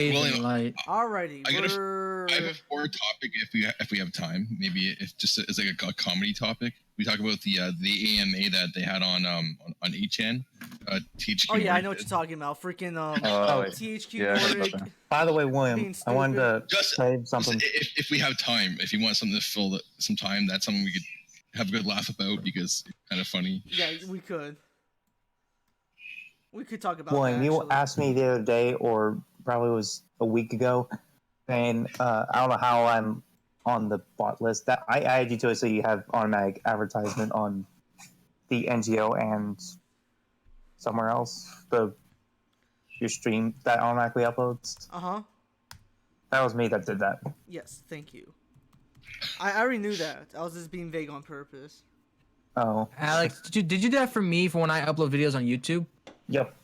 Well, light. Alrighty, I have a forward topic if we have time. Maybe if just as like a comedy topic, we talk about the AMA that they had on 8chan. THQ. Oh yeah, I know what you're talking about. Freaking THQ yeah, Nordic. By the way, Wiiam, I wanted to Just say something. If we have time, if you want something to fill some time, that's something we could have a good laugh about because it's kind of funny. Yeah, we could. We could talk about Wiiam, that, you actually. asked me the other day, or probably was a week ago, and I don't know how I'm on the bot list. That I added you to it so you have automatic advertisement on the NGO and somewhere else. Your stream that automatically uploads. That was me that did that. Yes, thank you. I already knew that. I was just being vague on purpose. Oh, Alex, did you do that for me for when I upload videos on YouTube? Yep.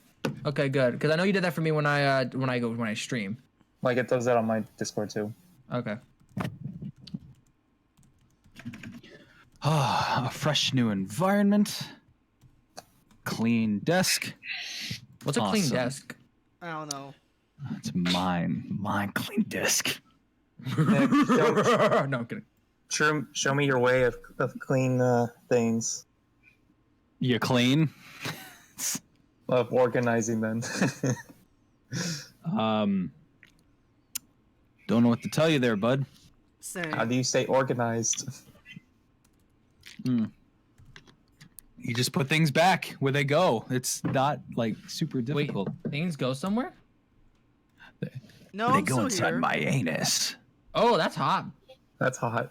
Okay, good. Because I know you did that for me when I stream. Like it does that on my Discord too. Okay. A fresh new environment. Clean desk. What's a clean desk? I don't know. It's mine clean desk. Nick, No, I'm kidding. show me your way of clean things. You clean? Of organizing them. Don't know what to tell you there, bud. Same. How do you stay organized? You just put things back where they go. It's not like super difficult. Wait, things go somewhere? No, They I'm go still inside here. my anus. Oh, that's hot. That's hot.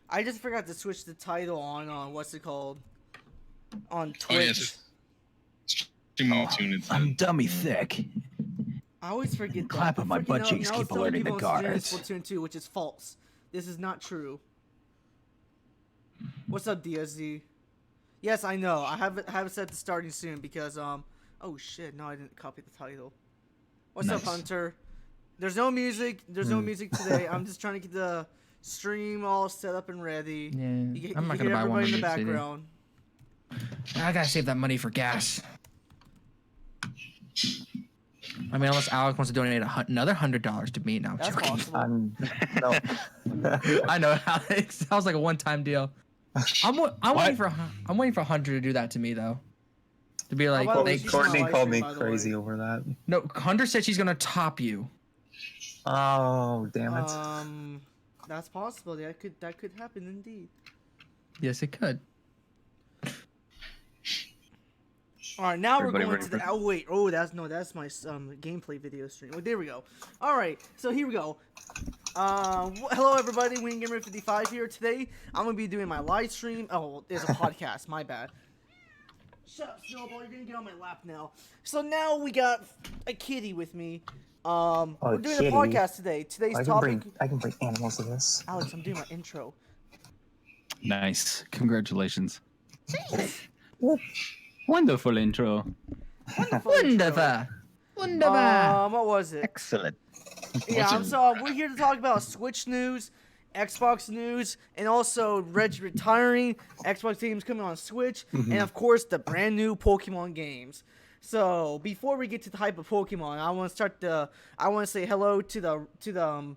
I just forgot to switch the title on what's it called? On Oh yeah, Twitch. I'm dummy thick. I always forget that. Clapping my butt cheeks keep alerting the guards. Splatoon 2, which is false. This is not true. What's up, DSZ? Yes, I know. I have it set to starting soon because oh shit, no, I didn't copy the title. What's up, Hunter? There's no music. There's no music today. I'm just trying to get the stream all set up and ready. Yeah, I'm not gonna buy one in the in the city. background. I gotta save that money for gas. I mean, unless Alex wants to donate another $100 to me now. That's possible. No. I know, Alex. That was like a one-time deal. I'm waiting for 100 to do that to me though. To be like, by the way, they, she's Courtney not called me live stream, by the crazy way. over that. no, Hunter said she's gonna top you. Oh, damn it. That's possible. That could happen indeed. Yes, it could. All right, now Everybody we're going ready to the. for- Oh wait, that's my gameplay video stream. Oh, there we go. All right, so here we go. Hello everybody, WiiamGamer 55 here. Today I'm gonna be doing my live stream. Oh, it's a podcast. My bad. Shut up, Snowball. You're gonna get on my lap now. So now we got a kitty with me. We're doing kitty. a podcast today. Today's topic. I can bring animals to this. Alex, I'm doing my intro. Nice. Congratulations. Wonderful intro. Wonderful. What was it? Excellent. Yeah, so we're here to talk about Switch news, Xbox news, and also Reggie retiring, Xbox games coming on Switch, and of course the brand new Pokemon games. So before we get to the hype of Pokemon, I want to say hello to the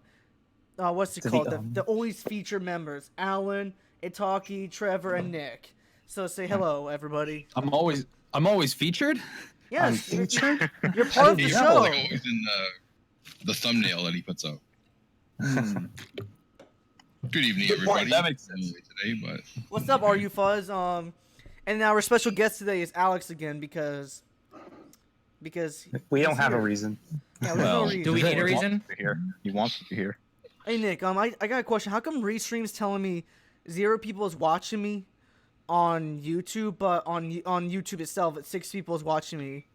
what's it called? The always featured members: Alan, Itaki, Trevor, and Nick. So say hello, everybody. I'm always featured. Yes, I'm featured? you're part of the He's show. like always in the thumbnail that he puts up. Good evening, everybody. That makes sense. Today, but What's up, Are You Fuzz? And our special guest today is Alex again because We don't he's have a here. reason. Yeah, there's no reason. do we need a reason? He wants to be here. Hey Nick, I got a question. How come Restream's telling me 0 people is watching me on YouTube, but on YouTube itself, 6 people is watching me?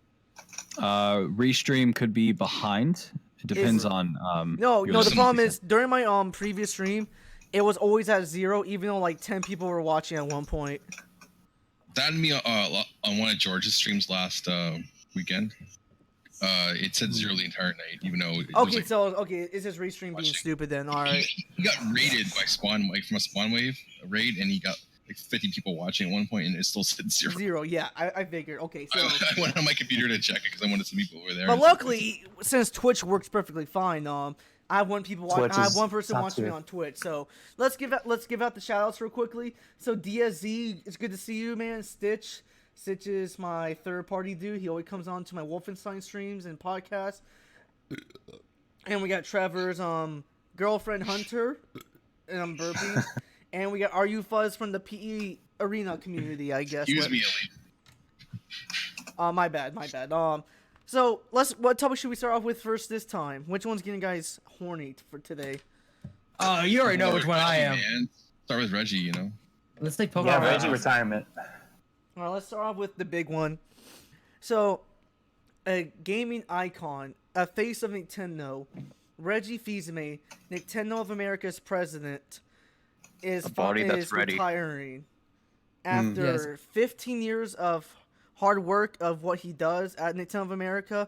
Restream could be behind. It depends on No, your the listening problem to is during my previous stream, it was always at 0, even though like 10 people were watching at one point. that and me on one of George's streams last weekend. It said 0 the entire night, even though it was Okay, like, so it's just Restream being watching. stupid then. All right. he got raided by Spawn, like from a Spawn Wave raid, and he got like 50 people watching at one point, and it still said 0. 0. Yeah, I figured. Okay, so. I went on my computer to check it because I wanted some people over there. But luckily, since Twitch works perfectly fine, I have one person watching me on Twitch. So let's give out the shout outs real quickly. So DSZ, it's good to see you, man. Stitch is my third party dude. He always comes on to my Wolfenstein streams and podcasts. And we got Trevor's girlfriend Hunter, and I'm burping. And we got RU Fuzz from the PE Arena community, I guess. Excuse me, Ellie. My bad. So what topic should we start off with first this time? Which one's getting guys horny for today? You already know which one I am. Man. Start with Reggie, you know. Let's take Pokemon. Yeah, Reggie retirement. All right, let's start off with the big one. So, a gaming icon, a face of Nintendo, Reggie Fils-Aimé, Nintendo of America's president, is retiring after 15 years of hard work of what he does at Nintendo of America.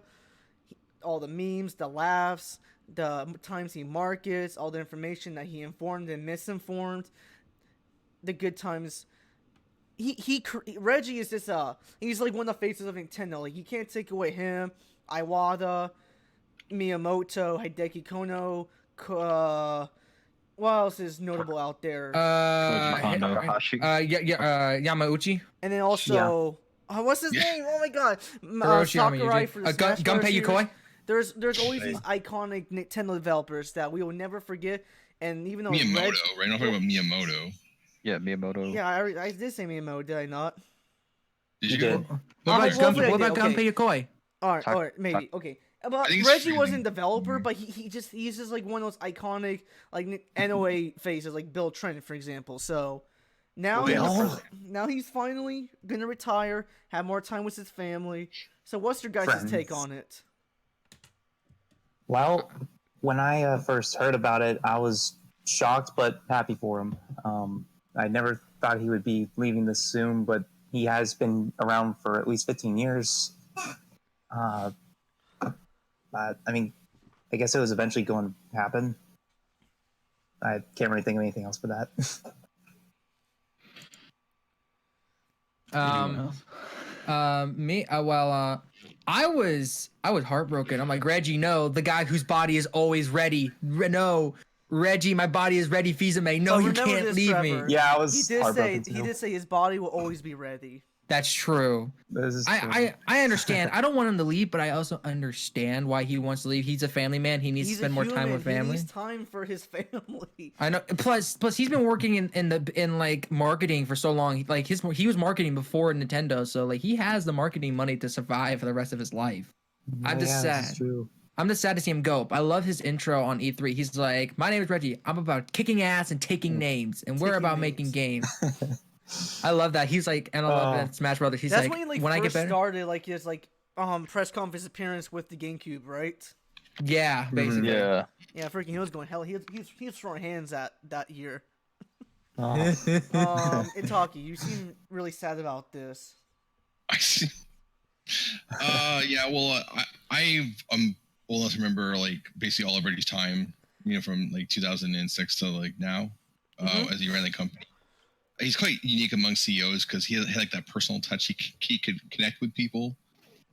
All the memes, the laughs, the times he markets, all the information that he informed and misinformed, the good times. Reggie is just he's like one of the faces of Nintendo. Like, you can't take away him, Iwata, Miyamoto, Hideki Kono. What else is notable out there? Yamauchi. And then also, what's his name? Oh my God, Sakurai for the Smash Bros. Gunpei Yokoi. There's always these iconic Nintendo developers that we will never forget. And even though Miyamoto, right? I'm talking about Miyamoto. Yeah, Miyamoto. Yeah, I did say Miyamoto, did I not? Did you? did. What about Gunpei Yokoi? All right, maybe. Okay. But Reggie wasn't a developer, but he's just like one of those iconic like NOA faces, like Bill Trent, for example. So now he's finally gonna retire, have more time with his family. So what's your guys' take on it? Well, when I first heard about it, I was shocked but happy for him. I never thought he would be leaving this soon, but he has been around for at least 15 years. I mean, I guess it was eventually going to happen. I can't really think of anything else for that. I was heartbroken. I'm like, Reggie, no, the guy whose body is always ready. No, Reggie, my body is ready. Fils-Aimé, no, you can't leave Trevor. me. Yeah, I was. He did say his body will always be ready. That's true. This is true. I understand. I don't want him to leave, but I also understand why he wants to leave. He's a family man. He needs to spend more time with family. He needs time for his family. I know. Plus, he's been working in like marketing for so long. Like he was marketing before Nintendo, so like he has the marketing money to survive for the rest of his life. I'm just sad. This is true. I'm just sad to see him go. I love his intro on E3. He's like, "My name is Reggie. I'm about kicking ass and taking names, and we're about making games." I love that. He's like, and I love that Smash Brothers. He's that's like, when he when I get first better. started, like his press conference appearance with the GameCube, right? Yeah, basically. Yeah. Yeah, freaking, he was going hell. He was throwing hands that year. Oh. Itaki, you seem really sad about this. I see. Yeah. Well, I old enough to remember like basically all of Reggie's time, you know, from like 2006 to like now, as he ran the company. He's quite unique among CEOs because he had like that personal touch. He could connect with people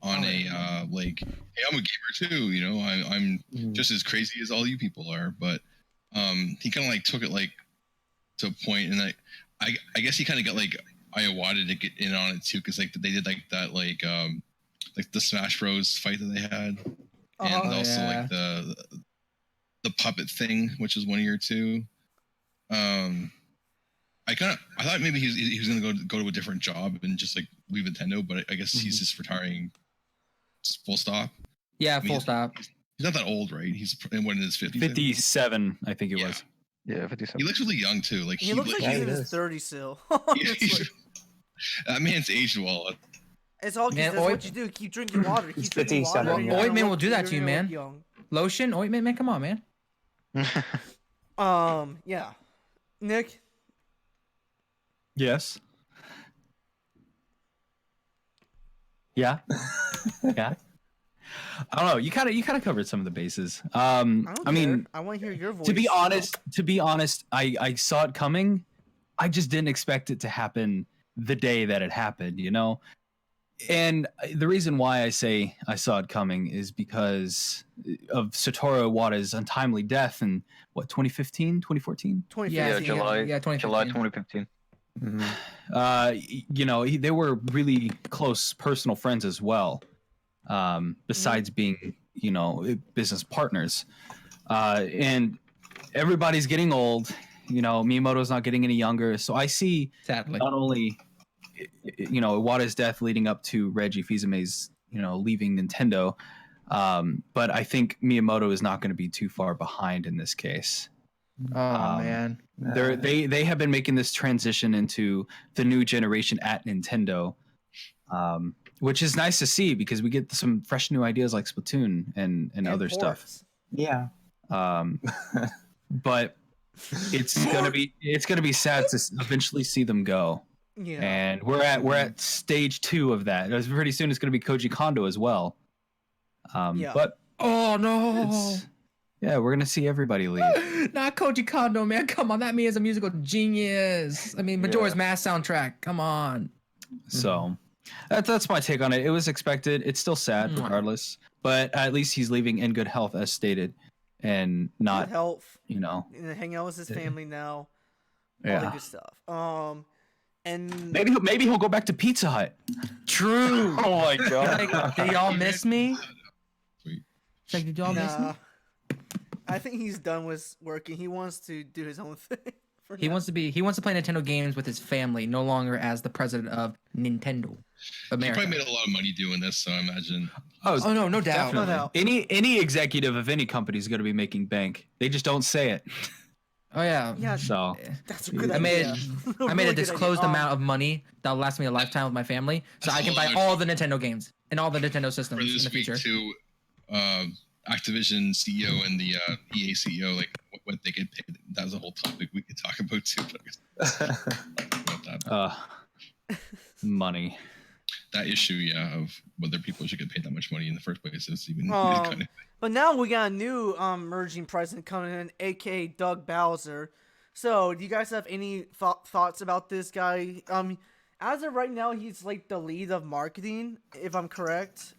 on like, hey, I'm a gamer too. You know, I'm just as crazy as all you people are. But he kind of like took it like to a point, and I guess he kind of got like Iwata to get in on it too, because like they did like that like the Smash Bros fight that they had, and also like the puppet thing, which was 1 year too. I thought maybe he was gonna go to a different job and just like leave Nintendo, but I guess he's just retiring. Full stop. Yeah, full stop. He's not that old, right? He's in his 50s. 57, I think it was. Yeah, 57. He looks really young too. Like he looks like he's in his 30s still. That man's aged well. It's all because that's what you do. Keep drinking water. Keep drinking water. Ointment will do that to you, man. Lotion, ointment, man. Come on, man. Yeah. Nick. Yes. Yeah. Yeah. I don't know. You kind of covered some of the bases. I mean, I want to hear your voice. To be honest, I saw it coming, I just didn't expect it to happen the day that it happened, you know? And the reason why I say I saw it coming is because of Satoru Iwata's untimely death in, what, 2015, 2014? 2015. Yeah, July. Yeah, 2015. July 2015. You know, they were really close personal friends as well, besides being, you know, business partners. And everybody's getting old. You know, Miyamoto's not getting any younger. So I see Sadly. not only, you know, Iwata's death leading up to Reggie Fils-Aimé's, you know, leaving Nintendo, but I think Miyamoto is not going to be too far behind in this case. Oh man. They have been making this transition into the new generation at Nintendo, which is nice to see because we get some fresh new ideas like Splatoon and other stuff. ports. Yeah. But it's gonna be sad to eventually see them go. Yeah. And we're at stage 2 of that. Pretty soon it's gonna be Koji Kondo as well. Yeah. But Oh no. yeah, we're gonna see everybody leave. Not Koji Kondo, man. Come on, that man is a musical genius. I mean, Majora's Mask soundtrack. Come on. So that's my take on it. It was expected. It's still sad regardless, but at least he's leaving in good health as stated, and not Good health. you know. And hang out with his family now. All the Yeah. good stuff. And Maybe he'll go back to Pizza Hut. True. Oh my god. Like, did y'all miss me? Sweet. It's like, did y'all miss me? nah, I think he's done with working. He wants to do his own thing. He wants to play Nintendo games with his family, no longer as the president of Nintendo He America. probably made a lot of money doing this, so I imagine. Oh no, no doubt. No doubt. Any executive of any company is going to be making bank. They just don't say it. Oh yeah. Yeah, So that's a good I made idea. I made Really a good disclosed idea. amount of money that'll last me a lifetime with my family, so I can buy all the Nintendo games and all the Nintendo For systems in this the week future. to Activision CEO and the EA CEO, like what they get paid. That was a whole topic we could talk about too. About that. money. That issue, yeah, of whether people should get paid that much money in the first place is even kind of. But now we got a new merging president coming in, aka Doug Bowser. So, do you guys have any thoughts about this guy? As of right now, he's like the lead of marketing, if I'm correct.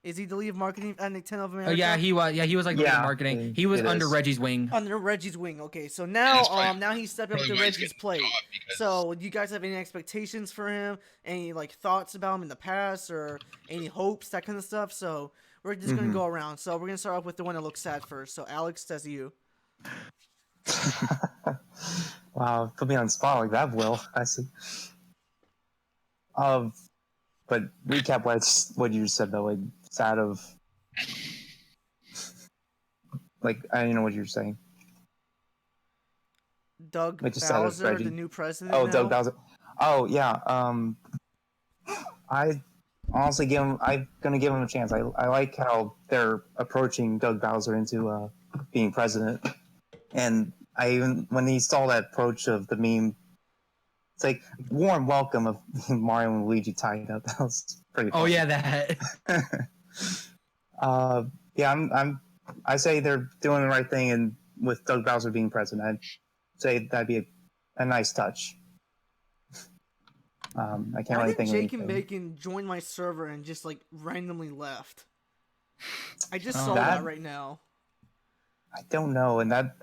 Is he the lead of marketing at Nintendo of America? Oh yeah, he was. Yeah, he was like Yeah, marketing. He was it under is. Reggie's wing. Under Reggie's wing. Okay, so now it's probably- now he's stepping up probably to why he's Reggie's getting the plate. job, because- So, do you guys have any expectations for him? Any like thoughts about him in the past, or any hopes, that kind of stuff? So we're just gonna go around. So we're gonna start off with the one that looks sad first. So Alex, that's you. Wow, put me on the spot like that, Will. I see. But recap what you just said though, like sad of, like I don't know what you're saying. Doug Like just sad of Bowser, Reggie. the new president. Oh, now. Doug Bowser. Oh yeah. I honestly I'm gonna give him a chance. I like how they're approaching Doug Bowser into being president, and I even when he saw that approach of the meme, it's like warm welcome of Mario and Luigi tied up. That was pretty. Oh funny. yeah, that. Yeah, I say they're doing the right thing, and with Doug Bowser being president, I'd say that'd be a nice touch. I can't Why really did think of Jake and anything. Bacon join my server and just like randomly left? I just Oh. saw that That- right now. I don't know, and that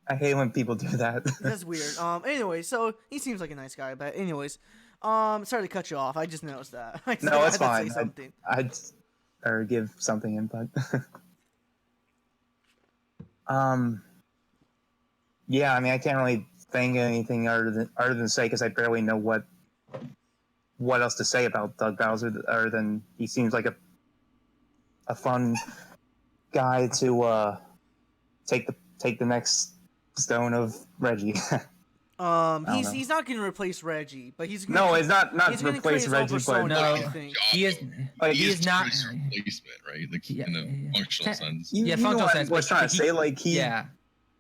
I hate when people do that. That's weird. Anyway, so he seems like a nice guy, but anyways, sorry to cut you off. I just noticed that. I No, it's had to fine. say something. I'd or give something input. Yeah, I mean, I can't really think of anything other than say because I barely know what else to say about Doug Bowser other than he seems like a fun guy to take the next stone of Reggie. He's not going to replace Reggie, but he's gonna No, it's not he's gonna replace create his own Reggie, but persona, No. I think. He is. like, He is not. replacement, right? Like Yeah, in a yeah. functional sense. you Yeah, know functional what sense, I was but trying to he- say, like he Yeah,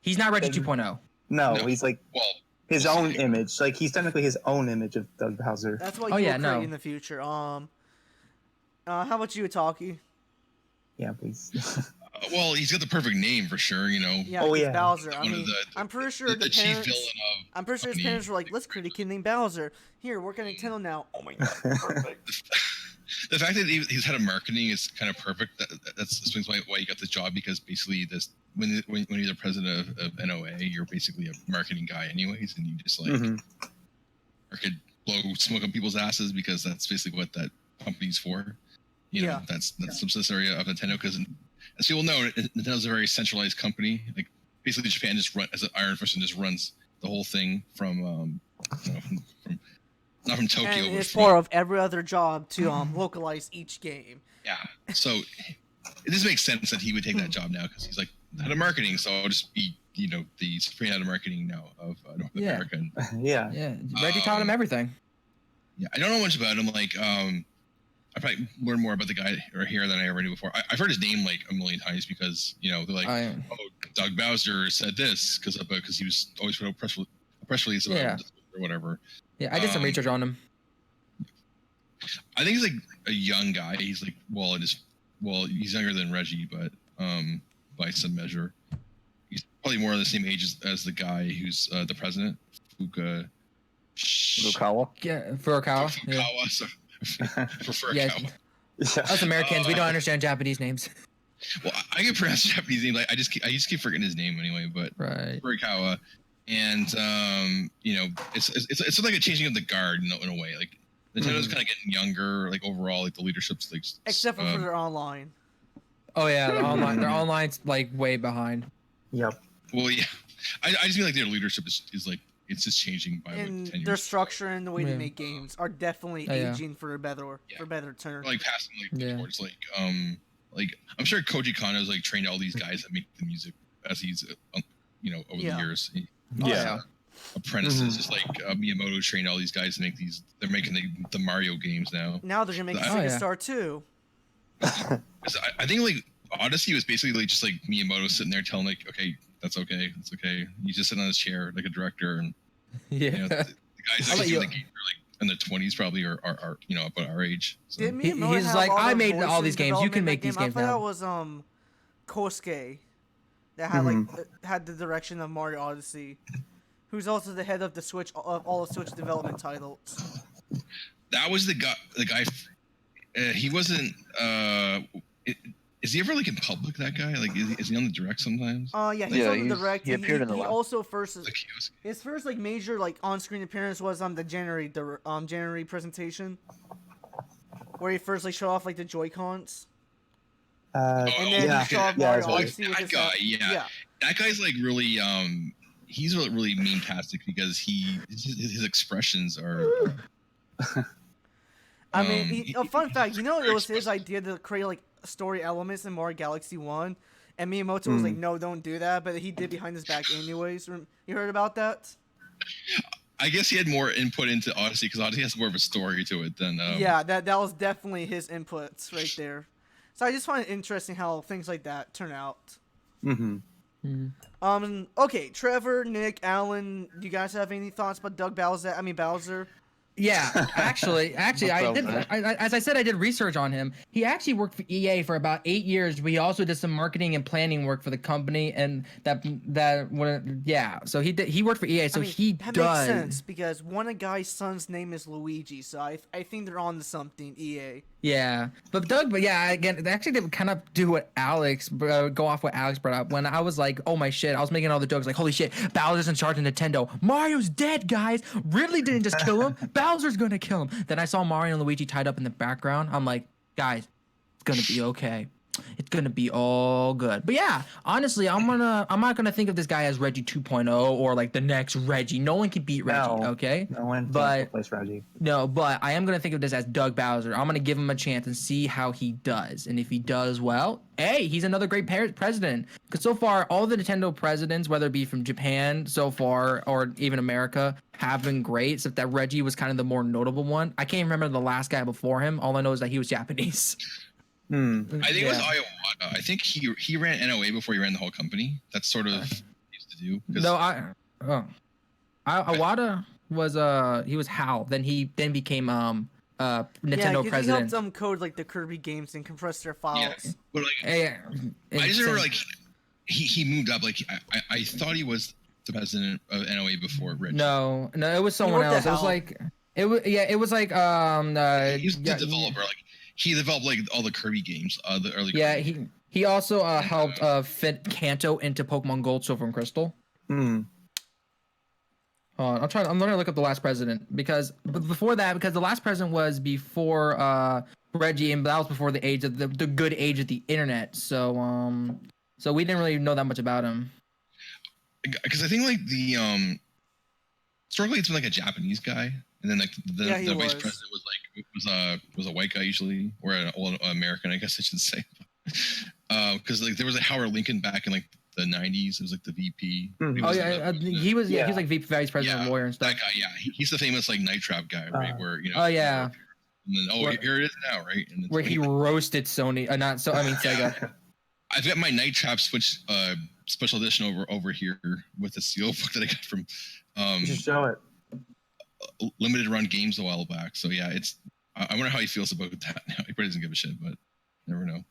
he's not Reggie Then- 2.0. no, No. he's like Well, his we'll own see. image. Like he's technically his own image of Doug Bowser. That's what Oh, you yeah, will create no. in the future. How about you, Talkie? Yeah, please. well, he's got the perfect name for sure. You know. Yeah, Oh, he's yeah. Bowser. I One of mean, the I'm pretty sure the the chief parents. villain of. I'm pretty sure his company. parents were like, "Let's create a kid named Bowser. Here, work at Nintendo now." Oh my god, perfect. The fact that he's head of marketing is kind of perfect. That's explains why he got the job, because basically when you're the president of NOA, you're basically a marketing guy anyways, and you just like could blow smoke on people's asses, because that's basically what that company's for. You know, that's subsidiary of Nintendo, because as people know, Nintendo's a very centralized company. Like basically Japan just as an Iron Fist just runs the whole thing from from not from Tokyo, And but it's from, part of every other job to localize each game. yeah. So it just makes sense that he would take that job now, because he's like head of marketing. So I'll just be the supreme head of marketing now of North America. And, Yeah. Yeah, Reggie taught him everything. yeah, I don't know much about him. Like I probably learned more about the guy or here than I ever knew before. I've heard his name like a million times, because they're like, oh, Doug Bowser said this because he was always put out a press release about this or whatever. Yeah, I did some research on him. I think he's like a young guy. He's like he's younger than Reggie, but by some measure, he's probably more the same age as the guy who's the president, Furukawa. Yeah, Furukawa. Yeah. Furukawa. Us Americans, we don't understand Japanese names. Well, I can pronounce Japanese name. Like I just keep forgetting his name anyway. But Furukawa, and it's like a changing of the guard in a way. Like Nintendo's kind of getting younger. Like overall, like the leadership's like Except for their online. Oh yeah, their online's like way behind. Yep. Well, yeah, I just mean like their leadership is like it's just changing by And like 10 years. their structure and the way they make games are definitely yeah. aging for a better term. Like passing towards like I'm sure Koji Kanno's like trained all these guys that make the music as he's over the years. Apprentices, just like Miyamoto trained all these guys to make these. They're making the Mario games now. Now they're gonna make Sega Star 2. I think like Odyssey was basically like just like Miyamoto sitting there telling like, okay, that's okay. You just sit on his chair like a director, and the guys that do the game are like in their 20s probably are about our age. So. He's like, I made all these games. You can make these games now. I thought that was Kosuke that had had the direction of Mario Odyssey, who's also the head of the Switch of all the Switch development titles. That was the guy. He wasn't. Is he ever like in public? That guy, like, is he on the direct sometimes? Yeah, he's on the direct. He appeared in the last. Also his first like major like on-screen appearance was on the January presentation, where he first like showed off like the Joy-Cons. And then he showed off Mario Odyssey with his guy. Yeah, that guy's like really he's really meme-tastic, because his expressions are. I mean, a fun fact, it was his idea to create like story elements in Mario Galaxy 1, and Miyamoto was like, no, don't do that, but he did behind his back anyways. You heard about that? I guess he had more input into Odyssey, because Odyssey has more of a story to it than yeah, that was definitely his inputs right there. So I just find it interesting how things like that turn out. Okay, Trevor, Nick, Alan, do you guys have any thoughts about Bowser? Yeah, actually, I did. As I said, I did research on him. He actually worked for EA for about 8 years. We also did some marketing and planning work for the company, and So he worked for EA. So that makes sense, because one guy's son's name is Luigi. So I think they're on to something. EA. Yeah, again, actually, they would kind of do what go off what Alex brought up. When I was like, oh my shit, I was making all the jokes like, holy shit, Bowser's in charge of Nintendo. Mario's dead, guys. Ridley didn't just kill him. Bowser's gonna kill him. Then I saw Mario and Luigi tied up in the background. I'm like, guys, it's gonna be okay. It's gonna be all good. But yeah, honestly, I'm not gonna think of this guy as Reggie 2.0 or like the next Reggie. No one can beat Reggie, okay? No one can replace Reggie. No, but I am gonna think of this as Doug Bowser. I'm gonna give him a chance and see how he does. And if he does well, hey, he's another great president. Because so far, all the Nintendo presidents, whether it be from Japan so far or even America, have been great. Except that Reggie was kind of the more notable one. I can't remember the last guy before him. All I know is that he was Japanese. I think it was Iwata. I think he ran NOA before he ran the whole company. That's sort of what he used to do. No, Iwata was he was HAL. Then he became Yeah, Nintendo 'cause he president. helped code like the Kirby games and compress their Yeah, files. but like I just remember like he moved up. Like I thought he was the president of NOA before Reggie. No, it was someone what the else. It was hell? like it was like He was the developer. Like he developed like all the Kirby games. The early. Yeah, Kirby. he also helped fit Kanto into Pokemon Gold, Silver, and Crystal. Hmm. I'm gonna look up the last president because before that, because the last president was before Reggie, and that was before the age of the good age of the internet. So we didn't really know that much about him. Because I think like the historically it's been like a Japanese guy, and then like the vice president was a white guy usually, or an American, I guess I should say. Because like there was a Howard Lincoln back in like the 90s. It was like the VP. Mhm. Oh yeah, he was like vice president, lawyer and stuff. That guy, yeah, he's the famous like Night Trap guy, right? Where Oh yeah. And then, here it is now, right? And Where he roasted Sony, Sega. I've got my Night Trap Switch special edition over here with the seal book that I got from Just show it. limited run games a while back. So yeah, it's I wonder how he feels about that now. He probably doesn't give a shit, but never know.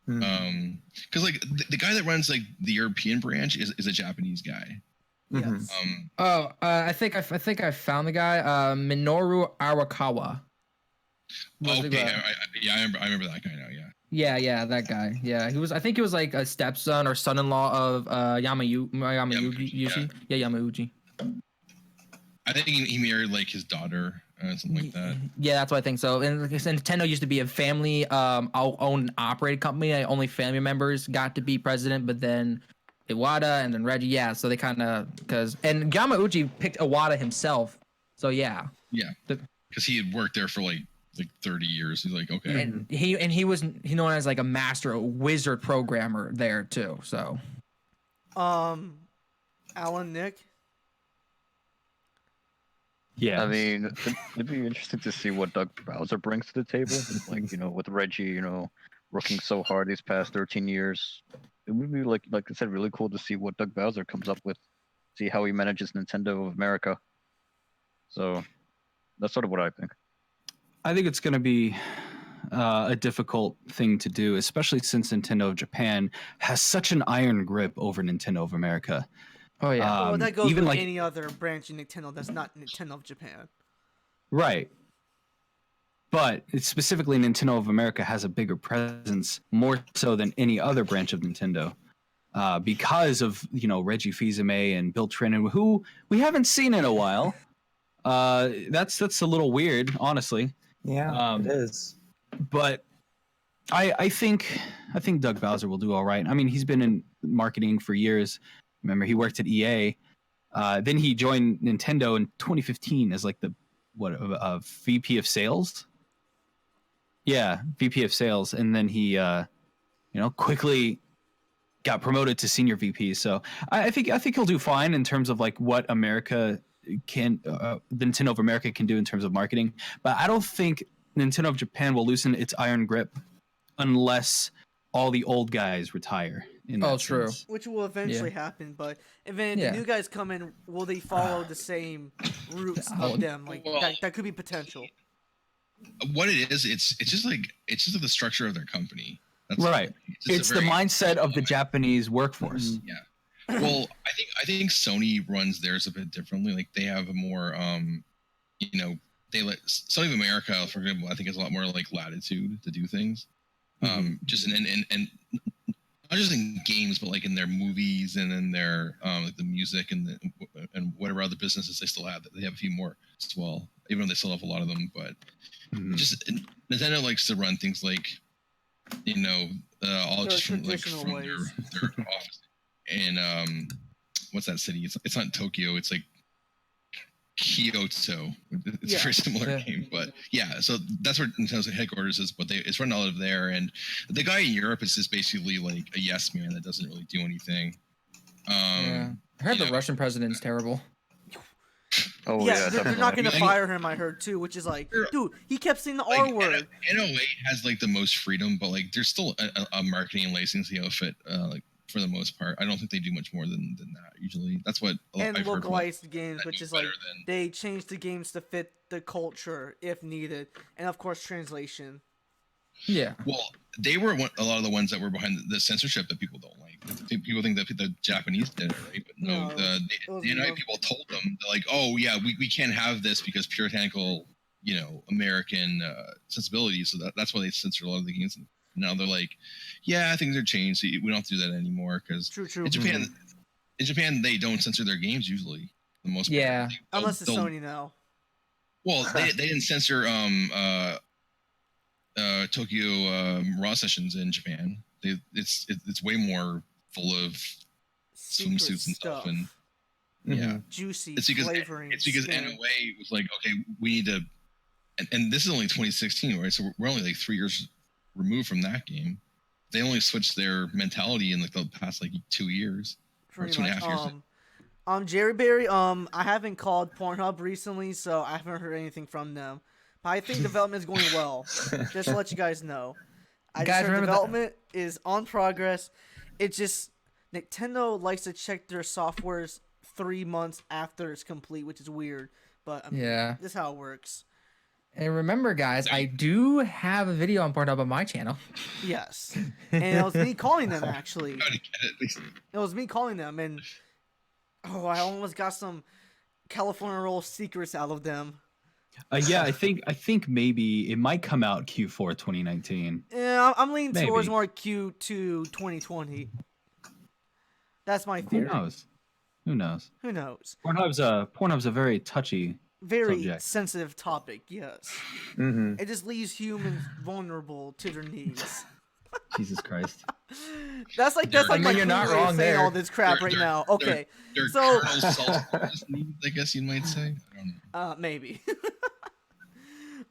Because like the guy that runs like the European branch is a Japanese guy. Yes. I think I found the guy, Minoru Arakawa. Okay, I remember that guy now. Yeah. Yeah, that guy. Yeah, I think he was like a stepson or son-in-law of Yamayuchi. Yeah, Yamayuchi. I think he married like his daughter, something like that. Yeah, that's what I think so. And like I said, Nintendo used to be a family owned and operated company. Only family members got to be president, but then Iwata and then Reggie, yeah. So they kind of and Yamauchi picked Iwata himself. So yeah. Yeah, because he had worked there for like 30 years. He's like, okay. And he was known as like a master wizard programmer there too. So. Alan, Nick. Yeah. I mean, it'd be interesting to see what Doug Bowser brings to the table. Like, with Reggie, working so hard these past 13 years. It would be like I said, really cool to see what Doug Bowser comes up with. See how he manages Nintendo of America. So that's sort of what I think. I think it's going to be a difficult thing to do, especially since Nintendo of Japan has such an iron grip over Nintendo of America. Oh yeah. Well, that goes even with like any other branch in Nintendo that's not Nintendo of Japan. Right. But it's specifically Nintendo of America has a bigger presence, more so than any other branch of Nintendo, because of Reggie Fils-Aimé and Bill Trinen, who we haven't seen in a while. That's a little weird, honestly. Yeah, it is. But I think Doug Bowser will do all right. I mean, he's been in marketing for years. Remember, he worked at EA. Then he joined Nintendo in 2015 as like a VP of sales. Yeah, VP of sales, and then he quickly got promoted to senior VP. So I think he'll do fine in terms of like what America can, the Nintendo of America can do in terms of marketing. But I don't think Nintendo of Japan will loosen its iron grip unless all the old guys retire. True. Which will eventually happen, but if the new guys come in, will they follow the same routes of them? Like that could be potential. What it is, it's just like the structure of their company. That's right. It's the mindset of the Japanese workforce. Yeah. Well, I think Sony runs theirs a bit differently. Like they have a more they let Sony of America, for example, I think has a lot more like latitude to do things. Just and not just in games, but like in their movies and in their like the music and whatever other businesses they still have. They have a few more as well, even though they still have a lot of them. But just Nintendo likes to run things like all just from their office. And what's that city? It's not Tokyo. It's like Kyoto. It's a very similar name, but yeah. So that's where Nintendo's headquarters is, but it's run out of there. And the guy in Europe is just basically like a yes man that doesn't really do anything. I heard the Russian president's terrible. Oh yeah, they're not gonna fire him. I heard too, which is like, dude, he kept saying the R word. NOA has like the most freedom, but like there's still a marketing and licensing outfit for the most part. I don't think they do much more than that. Usually, that's what And I've heard. localized games, That which do is like better than- they change the games to fit the culture if needed, and of course translation. Yeah. Well, they were a lot of the ones that were behind the censorship that people don't like. People think that the Japanese did it, right? But no, No, the it was NI both. people told them, they're like, oh yeah, we can't have this because puritanical, American sensibilities. So that's why they censored a lot of the games. Now they're like, yeah, things are changed. So we don't have to do that anymore because True. in Japan they don't censor their games usually. For the most part. Yeah. Unless it's Sony now. Well, they didn't censor Tokyo Raw sessions in Japan. It's way more full of Secret swimsuits and stuff, and Mhm. juicy it's because flavoring. NOA was like, okay, we need to, and this is only 2016, right? So we're only like 3 years removed from that game. They only switched their mentality in like the past like 2 years. Pretty 2.5 much. years. Jerry Berry, I haven't called Pornhub recently, so I haven't heard anything from them. But I think development is going well. Just to let you guys know. I just Guys, heard remember that- development is on progress. It's just Nintendo likes to check their softwares 3 months after it's complete, which is weird. But I mean, Yeah. this is how it works. And remember, guys, I do have a video on Pornhub on my channel. Yes. And it was me calling them, actually. Try to get it, at least. It was me calling them, and I almost got some California roll secrets out of them. Yeah, I think maybe it might come out Q4 2019. Yeah, I'm leaning towards Maybe. more Q2 2020. That's my Who theory. knows? Who knows? Who knows? Pornhub's a very touchy. Very Subject. sensitive topic, yes. Mhm. It just leaves humans vulnerable to their needs. Jesus Christ. That's like I my mean, you're not cool way of wrong saying there. all this crap right They're- now. Okay, They're So- Colonel Salt's needs, I guess you might say. I don't know. maybe.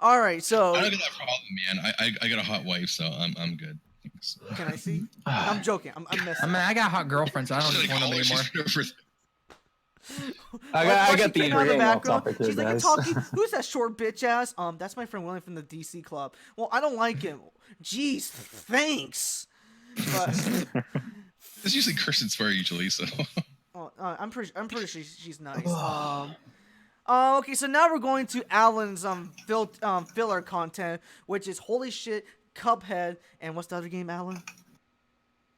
All right, so I don't get that problem, man. I got a hot wife, so I'm good. Thanks. can I see? I'm joking. I'm I messing. mean, I got a hot girlfriend, so I don't Should need I Pornhub call her? anymore. She's for- Like, got she the came out of the We're getting off background. topic here, She's like, guys. talking. Who's that short bitch ass? That's my friend William from the DC club. Well, I don't like him. Jeez, thanks. But It's usually Kirsten Swear usually, so I'm pretty sure she's nice. Okay, so now we're going to Alan's filler content, which is holy shit, Cuphead, and what's the other game, Alan?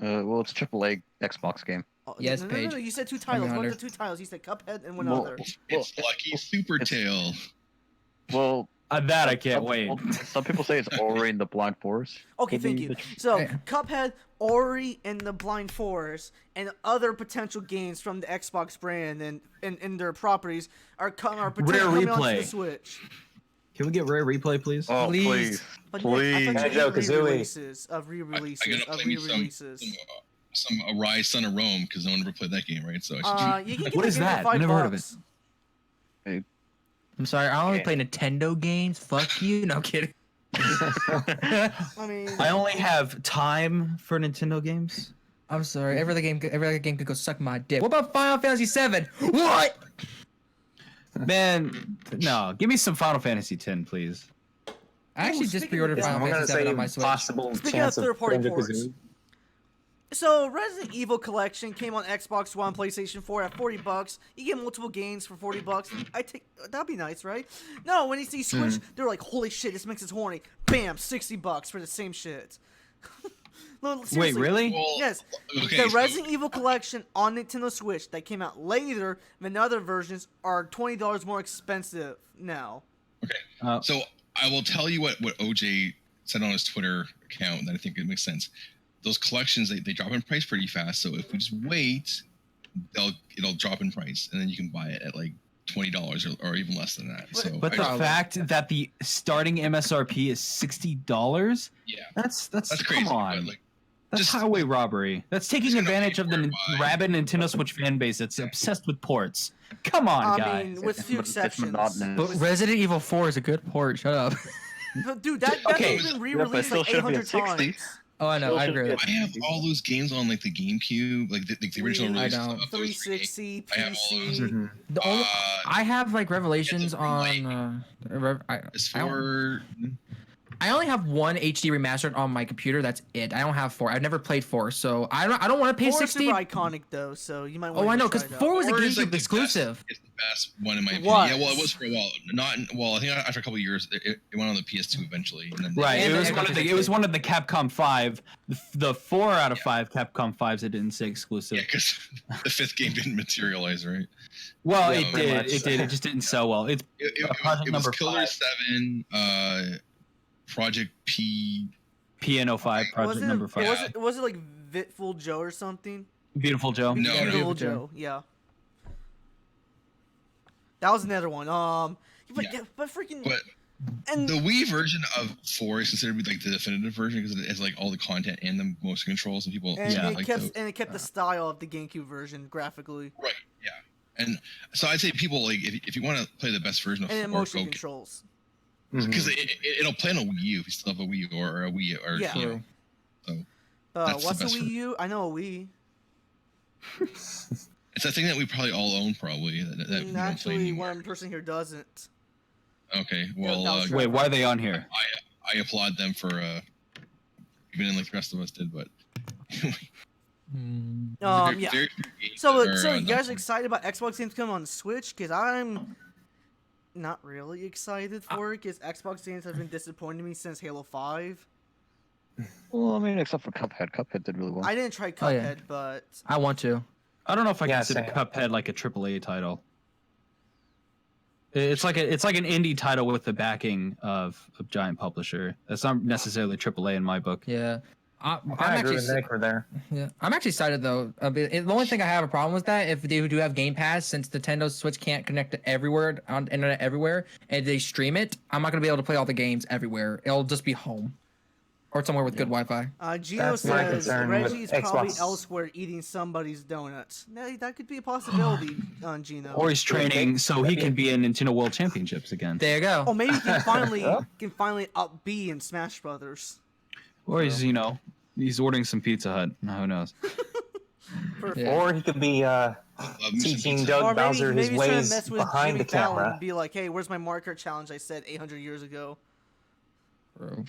Well, it's a AAA Xbox game. Oh, Yes, no, Paige. you said two titles. What are under. the two titles? You said Cuphead and one Well, other. it's Lucky Super it's- Tail. Well, That I can't wait. Some people say it's Ori and the Blind Forest. Okay, Could thank be you. the- So, Yeah. Cuphead, Ori and the Blind Forest, and other potential games from the Xbox brand and their properties are potentially coming onto the replay. Switch. Can we get rare replay, please? Oh, Please. please. But Please. Nick, I thought you Banjo-Kazooie. of re-releases, I gotta of play me re-releases. some Arise Son of Rome because no one ever played that game, right? So I should You can get What the is game that? for $5. I never heard of it. I'm sorry, I only Yeah. play Nintendo games. Fuck you. No I'm kidding. I mean, I only have time for Nintendo games. I'm sorry. Every other game could go suck my dick. What about Final Fantasy VII? What? Man, no. Give me some Final Fantasy X, please. I actually just speaking pre-ordered of Final I'm gonna Fantasy VII say on my Switch. possible Speaking of chance of third-party ports. Banjo-Kazooie. so Resident Evil Collection came on Xbox One, PlayStation 4 at $40. You get multiple games for $40. That'd be nice, right? No, when you see Switch, they're like, "Holy shit, this makes us horny." Bam, $60 for the same shit. No, Wait, seriously. really? Well, Yes, okay, the so- Resident Evil Collection on Nintendo Switch that came out later than other versions are $20 more expensive now. Okay. So I will tell you what OJ said on his Twitter account that I think it makes sense. Those collections they drop in price pretty fast. So if we just wait, it'll drop in price, and then you can buy it at like $20 or even less than that. So But the I- fact that the starting MSRP is $60, yeah, that's that's crazy. come on. But like, That's just- highway robbery. That's taking just gonna advantage of the wait for it, rabid Nintendo Switch fan base that's obsessed with ports. Come on, I guys. mean, with few It's exceptions. monotonous. But Resident Evil 4 is a good port. Shut up. But dude, that's Okay. been Yeah, but it re-released still like should be 800 at 60. times. Oh, I know. I agree with I that. have all those games on like the GameCube, like the original I release know. of those three games. 360, I have all those. PC. Mhm. The only, I have like revelations Yeah, the on. I don't- It's for I only have one HD remastered on my computer. That's it. I don't have 4. I've never played 4, so I don't want to pay 4 is 60. super iconic though, so you might want Oh, to I know, try because it 4 out. was a Or is, GameCube like, the exclusive. It's the best one in my It opinion. was. Yeah, well, it was for a while. Well, I think after a couple of years, it went on the PS2 eventually. And then Right. And It the was Xbox one of the. It 360. was one of the Capcom 5. The 4 out of 5 Capcom 5s that didn't say exclusive. Yeah, because the 5th game didn't materialize, right? Well, Yeah, it pretty did. much. It did. It just didn't sell well. It's Project It was number Killer 5. 7, Project P. PNO5 Project number 5. Was it like Vitful Joe or something? Beautiful Joe. No, Yeah, no. Beautiful Joe. Joe. Yeah. That was another one. But freaking. But And the Wii version of 4 is considered to be like the definitive version because it has like all the content and the motion controls, and people and Yeah. it like kept those. and it kept the style of the GameCube version graphically Right. Yeah. And so I'd say people like if you want to play the best version of and 4, motion go controls. because it'll play on a Wii U if you still have a Wii U or a Wii or Yeah. you know. So That's the What's a best Wii U? I know a Wii. it's a thing that we probably all own probably that we don't play Actually, anymore. one person here doesn't. Okay. Well, that was Wait, why are they on here? I applaud them for even in like the rest of us did, but Yeah. very few games So, that are, you not guys fun. excited about Xbox games coming on the Switch? Because I'm not really excited for it. Because Xbox games have been disappointing me since Halo 5. Well, I mean, except for Cuphead. Cuphead did really well. I didn't try Oh, yeah. Cuphead, but I want to. I don't know if I Yeah, consider same. Cuphead like a AAA title. It's like an indie title with the backing of a giant publisher. That's not necessarily AAA in my book. Yeah. I'm I agree actually with Nick for there. Yeah, I'm actually excited though. The only thing I have a problem with that if they do have Game Pass, since Nintendo Switch can't connect to everywhere on internet everywhere, and they stream it, I'm not gonna be able to play all the games everywhere. It'll just be home or somewhere with good Wi-Fi. Gino That's my says concern with Reggie's probably Xbox. elsewhere eating somebody's donuts. That could be a possibility, Gino. Or he's training so he can be in Nintendo World Championships again. There you go. Oh, maybe he can finally up B in Smash Brothers. Or he's he's ordering some Pizza Hut. Who knows? Perfect. Yeah. Or he could be Love me some teaching pizza. Or Doug Bowser his maybe he's trying to ways mess with behind Jimmy the Fallon camera. and be like, "Hey, where's my Mario Kart challenge I said 800 years ago?" Bro.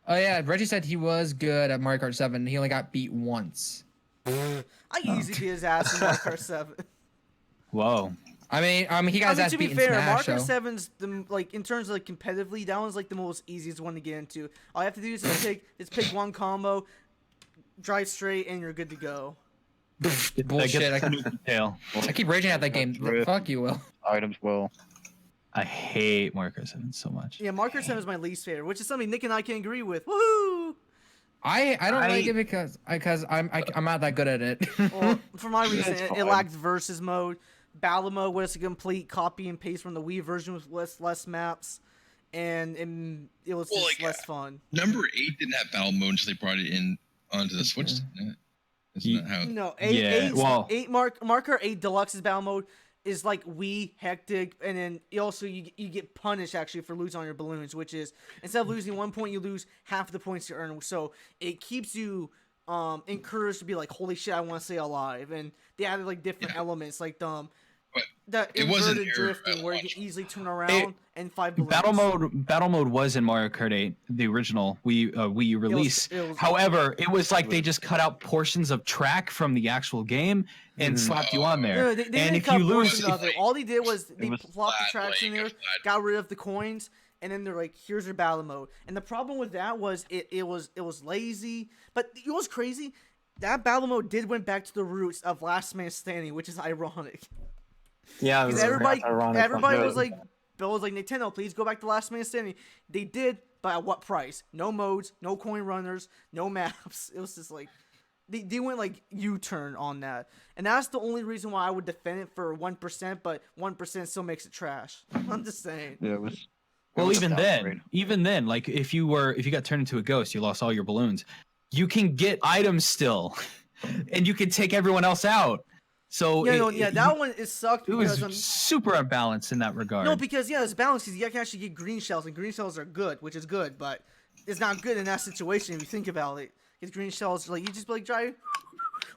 Oh yeah, Reggie said he was good at Mario Kart 7. He only got beat once. I easily beat his ass in Mario Kart 7. Whoa. I mean, he got his ass To be beat in fair, Smash. Mario Kart So. 7's in terms of competitively, that one's like the most easiest one to get into. All you have to do is pick one combo, drive straight, and you're good to go. Bullshit. That gets detail. I keep raging at that game. Drift. Fuck you, Will. Items well. I hate Mario Kart 7 so much. Yeah, Mario Kart 7 is my least favorite, which is something Nick and I can agree with. Woo! I don't like it because I'm not that good at it. Well, for my reason, It's it fine. lacked versus mode. Battle mode was a complete copy and paste from the Wii version with less maps, and it was Well, just like, less fun. Number 8 didn't have battle mode until they brought it in onto the Switch. Didn't it? Isn't that how? No, Yeah, Mario Kart 8 Deluxe's battle mode is like Wii hectic, and then you get punished actually for losing on your balloons, which is instead of losing 1 point, you lose half the points you earn. So it keeps you encouraged to be like, holy shit, I want to stay alive. And they added like different elements, like the It wasn't inverted air drifting, where you can launch. easily turn around and 5 balloons. Battle mode was in Mario Kart 8, the original Wii U release. it was- However, it was like they just cut out portions of track from the actual game and slapped you on there. No, they and didn't if cut you portions lose, of it. All they did was they was plopped the flat, tracks in like, there, a flat- got rid of the coins, and then they're like, "Here's your battle mode." And the problem with that was it was lazy. But it was crazy. That battle mode did went back to the roots of Last Man Standing, which is ironic. Yeah, it Because was everybody ironic, was but- like, Bill was like, "Nintendo, please go back to Last Man Standing." They did, but at what price? No modes, no coin runners, no maps. It was just like they went like U-turn on that, and that's the only reason why I would defend it for 1%. But 1% still makes it trash. I'm just saying. Yeah, it was. well, was a even downgrade. then, like if you got turned into a ghost, you lost all your balloons. You can get items still, and you can take everyone else out. So That one it sucked it was because super unbalanced in that regard. no, because it's balanced because you can actually get green shells, and green shells are good, which is good, but it's not good in that situation if you think about it. Because green shells, like you just like drive,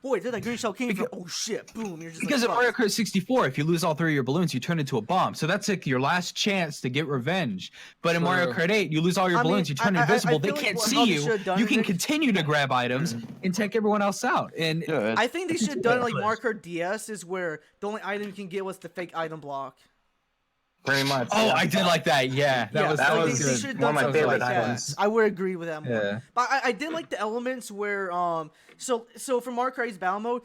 oh, wait, that green shell came from. Oh shit! Boom! You're just Because like, in Mario Kart 64, if you lose all 3 of your balloons, you turn into a bomb. So that's like your last chance to get revenge. But in Mario True. Kart 8, you lose all your I mean, balloons, you turn I invisible, they feel like can't how see they you. should've done You it, can Nick- continue to grab items and take everyone else out. And Yeah, I think they should have done it like ridiculous. Mario Kart DS is where the only item you can get was the fake item block. Pretty much. oh, yeah. I did like that. Yeah, that was that like, was they good. should have one done of my something favorite like that. items. I would agree with that more. Yeah. But I did like the elements where so for Mario Kart's battle mode,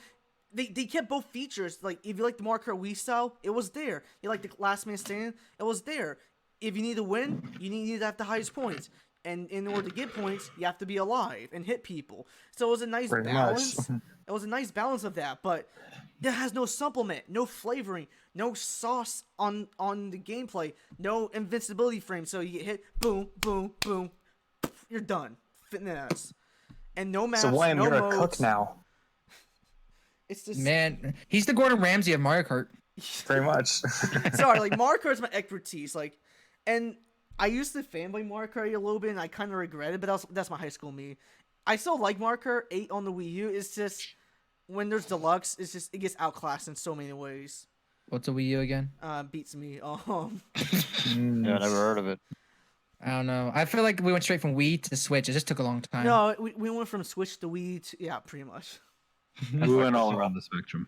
they kept both features. Like if you like the Mario Kart Wii style, it was there. You like the last man standing, it was there. If you need to win, you need to have the highest points. And in order to get points, you have to be alive and hit people. So it was a nice Pretty balance. much. It was a nice balance of that, but there has no supplement, no flavoring, no sauce on the gameplay, no invincibility frame. So you get hit, boom, boom, boom, you're done. Fitness. And no maps, So Wiiam, no you're modes. a cook now. It's just Man, he's the Gordon Ramsay of Mario Kart. Pretty much. sorry, like Mario Kart's my expertise. Like, and I used to fanboy Mario Kart a little bit, and I kind of regret it. But that's my high school me. I still like Mario Kart 8 on the Wii U. It's just when there's deluxe, it gets outclassed in so many ways. What's a Wii U again? Beats me. Yeah, never heard of it. I don't know. I feel like we went straight from Wii to Switch. It just took a long time. No, we went from Switch to Wii to yeah, pretty much. We went all around the spectrum.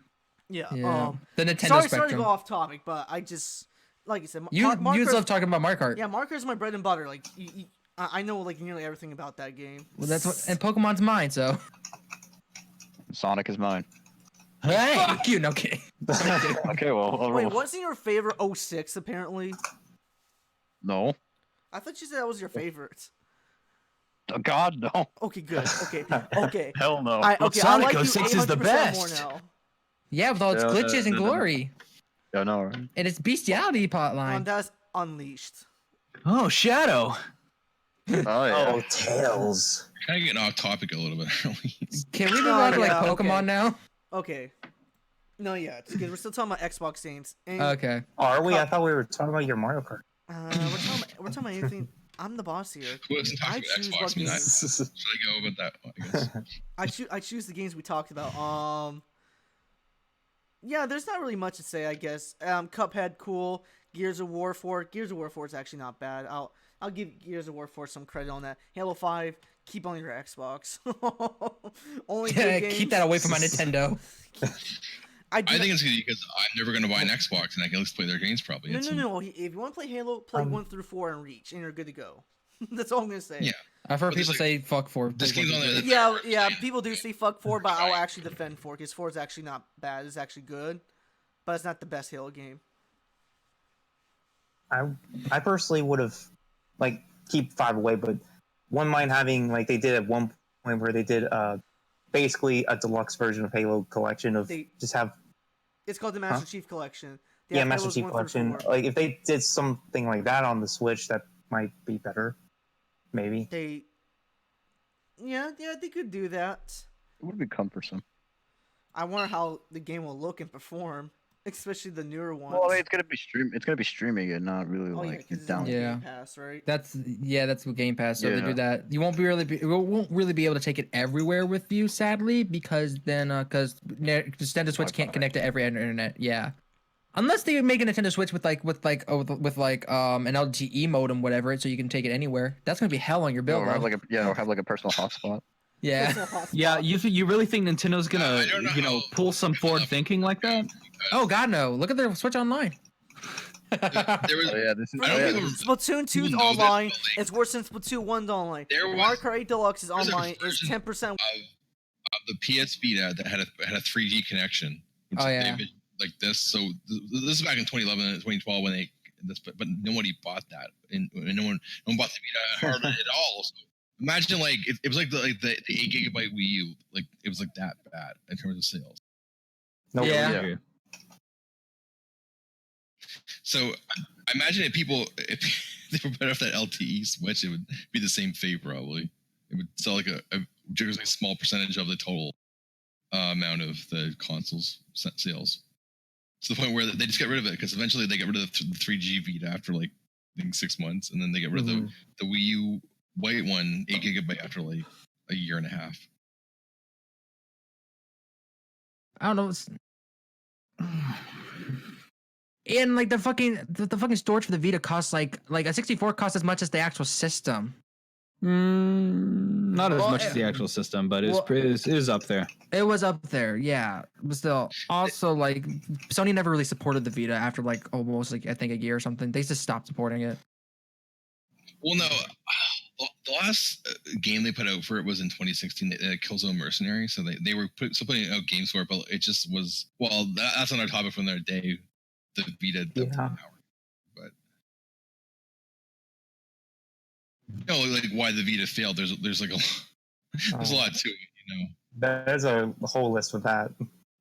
Yeah. Yeah. The Nintendo Sorry to Spectrum. go off topic, but I just like I said, You Mario love Kart's- talking about Mario Kart. Yeah, Mario Kart's my bread and butter. Like I know like nearly everything about that game. Well, that's what, and Pokemon's mine. So Sonic is mine. hey, fuck you. No kidding. Okay, well, I'll Wait, roll. what's in your favorite 06 apparently? No. I thought you said that was your favorite. Oh, God, no. Okay, good. Okay. Hell no. Okay, I Sonic like you 06 is the 800% more best. now. Yeah, with all its Yeah, glitches and no. glory Yeah, no, right? and its bestiality plotline. That's Unleashed. Oh, Shadow. Oh, yeah. Oh, Tails. Kind of getting off topic a little bit early. Can we move Oh, on to like yeah, Pokemon okay. now? Okay. No, yeah, it's good. We're still talking about Xbox games. And, Okay. Are we? I thought we were talking about your Mario Kart. we're talking about anything. I'm the boss here. Who wasn't I talking about choose Xbox? what I mean, games. should I go about that? I guess. I choose the games we talked about. Yeah, there's not really much to say, I guess. Cuphead, cool. Gears of War 4. Gears of War 4 is actually not bad. I'll give Gears of War 4 some credit on that. Halo 5, keep on your Xbox. Only good games. Keep that away from my Nintendo. I think it's good because I'm never going to buy an Xbox and I can at least play their games probably. No. If you want to play Halo, play 1 through 4 and Reach, and you're good to go. That's all I'm gonna say. Yeah. I've heard But there's, people say fuck 4. This game's on there. Yeah. People do say fuck 4, but I'll actually defend 4 because 4 is actually not bad. It's actually good, but it's not the best Halo game. I personally would have like keep 5 away, but wouldn't mind having like they did at one point where they did basically a deluxe version of Halo collection of just have It's called the Master Chief Collection. They yeah have Master Halos Chief 1 through collection. 4. Like if they did something like that on the Switch, that might be better. Maybe. Yeah, they could do that. It would be cumbersome. I wonder how the game will look and perform, especially the newer ones. Well, I mean, it's gonna be It's gonna be streaming it, not really oh yeah, like 'cause it's down. on Yeah. Game Pass, right? That's what Game Pass. So they Yeah. do that. You won't really be able to take it everywhere with you, sadly, because then Nintendo Switch can't connect to every internet. Yeah, unless they make a Nintendo Switch with an LTE modem, whatever, so you can take it anywhere. That's gonna be hell on your bill. Or have though. or have like a personal hotspot. Yeah. Yeah, you really think Nintendo's gonna I don't know how- pull some forward thinking like that? Oh God, no! Look at their Switch Online. There was, Oh yeah, this is. I Oh, don't yeah, think this is Splatoon 2 is People know this, online. but, like, It's worse than Splatoon 1's online. There was- Mario Kart 8 Deluxe is there was a online. It's version 10%. of the PS Vita that had a 3G connection. which Oh, they yeah. made like this. So this is back in 2011 and 2012 when but nobody bought that, and no one bought the Vita hardware at all. So imagine like it was like the 8 GB Wii U, like it was like that bad in terms of sales. No. Yeah. Yeah. So I imagine if they were better off that LTE Switch, it would be the same fate probably. It would sell like a ridiculously small percentage of the total amount of the consoles sales. To the point where they just get rid of it because eventually they get rid of the 3G Vita after like I think 6 months, and then they get rid of the Wii U white one 8 GB after like a year and a half. I don't know. And like the fucking storage for the Vita costs like a 64 costs as much as the actual system. Not as Well, much as the actual system, but well, it is up there. It was up there, yeah. But still, also like Sony never really supported the Vita after like almost like I think a year or something. They just stopped supporting it. Well, no, the last game they put out for it was in 2016, Killzone Mercenary. So they were still putting out games for it, but it just was, well, that's another topic from their day, the Vita. Yeah. But like why the Vita failed. There's like there's a lot to it, There's a whole list with that.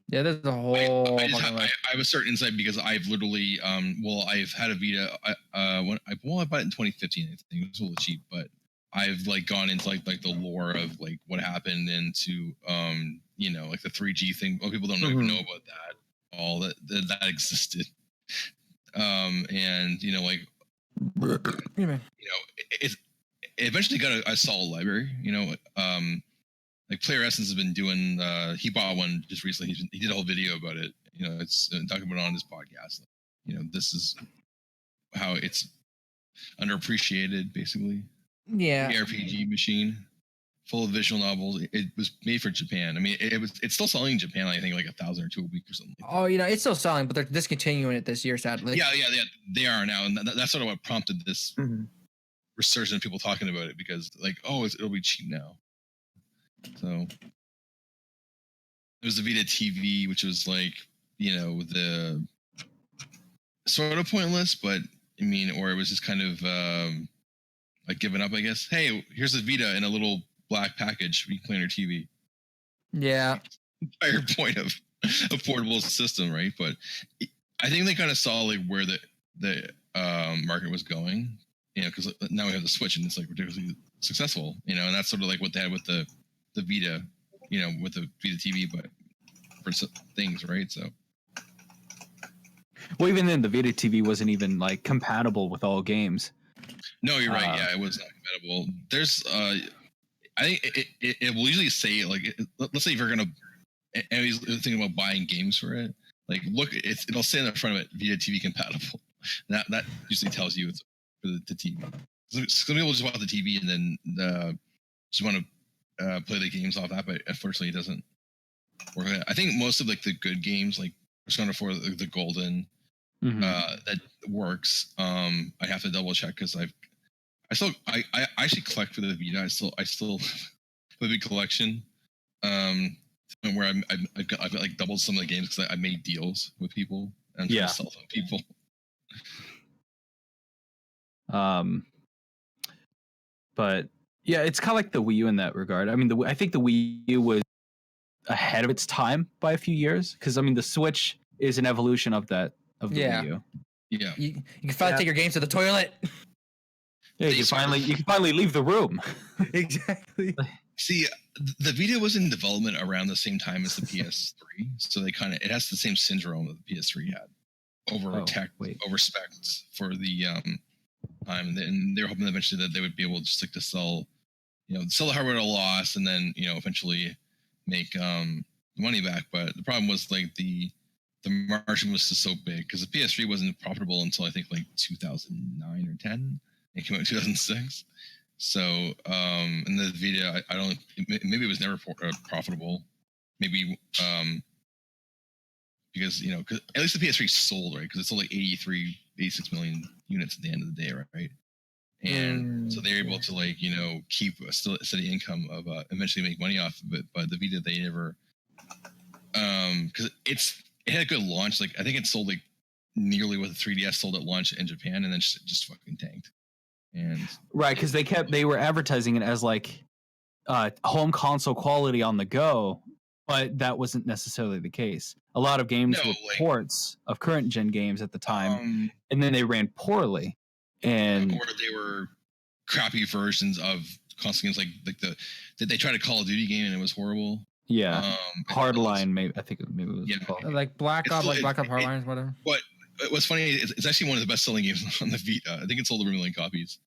Yeah, there's a whole. I have a certain insight because I've literally I've had a Vita. I bought it in 2015. I think it was a little cheap, but I've like gone into like the lore of like what happened into like the 3G thing. Well, people don't even know about that. All that existed. And it eventually got a solid library. Like Player Essence has been doing. He bought one just recently. He did a whole video about it. It's talking about it on his podcast. This is how it's underappreciated, basically. Yeah. The RPG machine, full of visual novels. It was made for Japan. I mean, it's still selling in Japan. I think like 1,000 or 2 a week or something. Oh, it's still selling, but they're discontinuing it this year, sadly. Yeah, they are now, and that's sort of what prompted this resurgence of people talking about it because like, it'll be cheap now. So there was the Vita TV, which was like, the sort of pointless, but I mean, or it was just kind of like given up, I guess. Hey, here's a Vita in a little black package. You can play on your TV. Yeah. Entire point of a portable system, right? But I think they kind of saw like where the market was going, because now we have the Switch and it's like ridiculously successful, and that's sort of like what they had with the Vita, with the Vita TV, but for things, right? So, well, even then, the Vita TV wasn't even like compatible with all games. No, you're right. Yeah, it was not compatible. There's, I think it will usually say like, let's say if you're gonna, and he's thinking about buying games for it, like look, it'll say in the front of it, Vita TV compatible. That usually tells you it's for the TV. Some people just want the TV and then just want to play the games off that, but unfortunately it doesn't work. I think most of like the good games, like Persona 4, the Golden, that works. I have to double check because I actually collect for the Vita. I still have a big collection. Where I've got like doubled some of the games because I made deals with people and trying to sell them to people. But yeah, it's kind of like the Wii U in that regard. I mean, I think the Wii U was ahead of its time by a few years because I mean, the Switch is an evolution of the Wii U. Yeah, you can finally take your games to the toilet. Yeah, you can finally leave the room. Exactly. See, the Vita was in development around the same time as the PS3, so it has the same syndrome that the PS3 had over specs for the time, and they were hoping eventually that they would be able just like to sell the hardware at a loss, and then eventually make the money back. But the problem was like the margin was just so big because the PS3 wasn't profitable until I think like 2009 or 10. It came out in 2006. So, and the Vita, I don't, maybe it was never profitable. Maybe, because, at least the PS3 sold, right? Because it sold like 86 million units at the end of the day, right? And so they're able to like, keep a steady income of, eventually make money off of it. But the Vita, they never, because it had a good launch. Like, I think it sold like nearly what the 3DS sold at launch in Japan, and then just fucking tanked. And right, because they were advertising it as like home console quality on the go, but that wasn't necessarily the case. A lot of games were ports of current gen games at the time, and then they ran poorly, and or they were crappy versions of console games, like they tried a Call of Duty game and it was horrible. Yeah, Hardline, maybe I think maybe it was called. Like Black Ops, Black Ops Hardline, whatever. But what's funny, it's actually one of the best-selling games on the Vita. I think it sold over 1 million copies.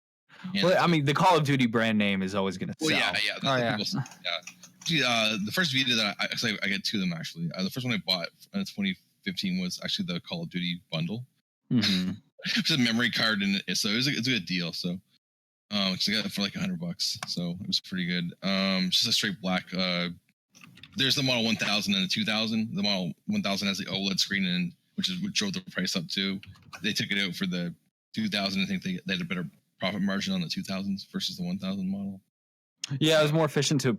Well, I mean, the Call of Duty brand name is always going to sell. Well, yeah. The first Vita that I get two of them actually. The first one I bought in 2015 was actually the Call of Duty bundle. Mm-hmm. It's a memory card in it, so it's a good deal. So, I got it for like $100, so it was pretty good. Just a straight black. There's the Model 1000 and the 2000. The Model 1000 has the OLED screen, and which drove the price up too. They took it out for the 2000. I think they had a better profit margin on the 2000s versus the 1000 model. Yeah, it was more efficient to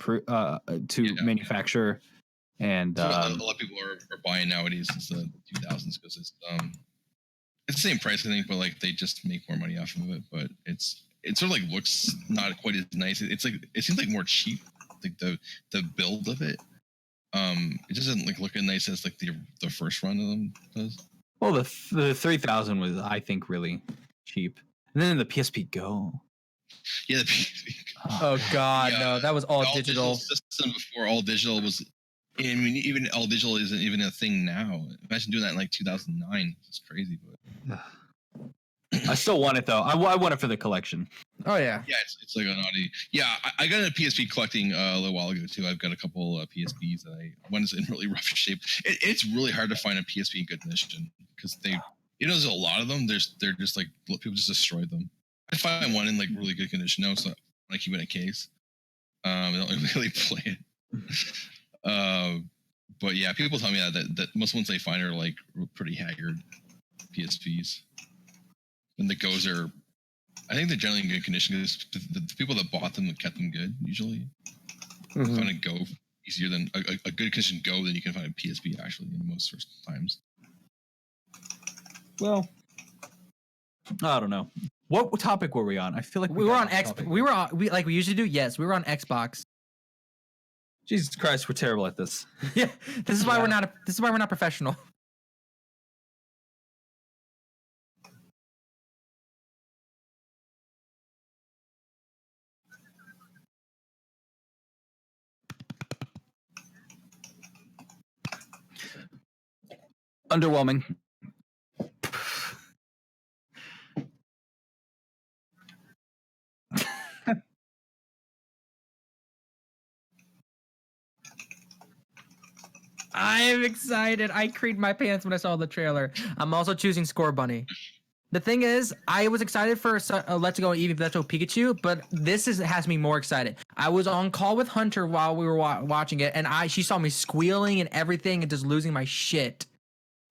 manufacture, and so a lot of people are buying nowadays is the 2000s because it's the same price I think, but like they just make more money off of it. But it sort of like looks not quite as nice. It's like it seems like more cheap, like the build of it. It doesn't like look as nice as like the first run of them does. Well, the 3000 was I think really cheap, and then the PSP Go. Yeah, the PSP. Oh God, no, that was all digital. System before all digital was. I mean, even all digital isn't even a thing now. Imagine doing that in like 2009. It's crazy, but I still want it though. I want it for the collection. Oh yeah. Yeah, it's like an oddity. Yeah, I got into PSP collecting a little while ago too. I've got a couple PSPs that one is in really rough shape. It's really hard to find a PSP in good condition because there's a lot of them. They're just like people just destroy them. I find one in like really good condition now, so I keep it in a case. I don't really play it. But yeah, people tell me that most ones they find are like pretty haggard PSPs, and the Go's are. I think they're generally in good condition because the people that bought them kept them good usually. Mhm. Find a Go easier than a good condition Go than you can find a PSP actually in most times. Well, I don't know. What topic were we on? I feel like We were on like we usually do. Yes, we were on Xbox. Jesus Christ, we're terrible at this. Yeah, this is why we're not. This is why we're not professional. Underwhelming. I am excited. I creamed my pants when I saw the trailer. I'm also choosing Score Bunny. The thing is, I was excited for Let's Go Eevee Let's Go Pikachu, but this has me more excited. I was on call with Hunter while we were watching it, and she saw me squealing and everything and just losing my shit.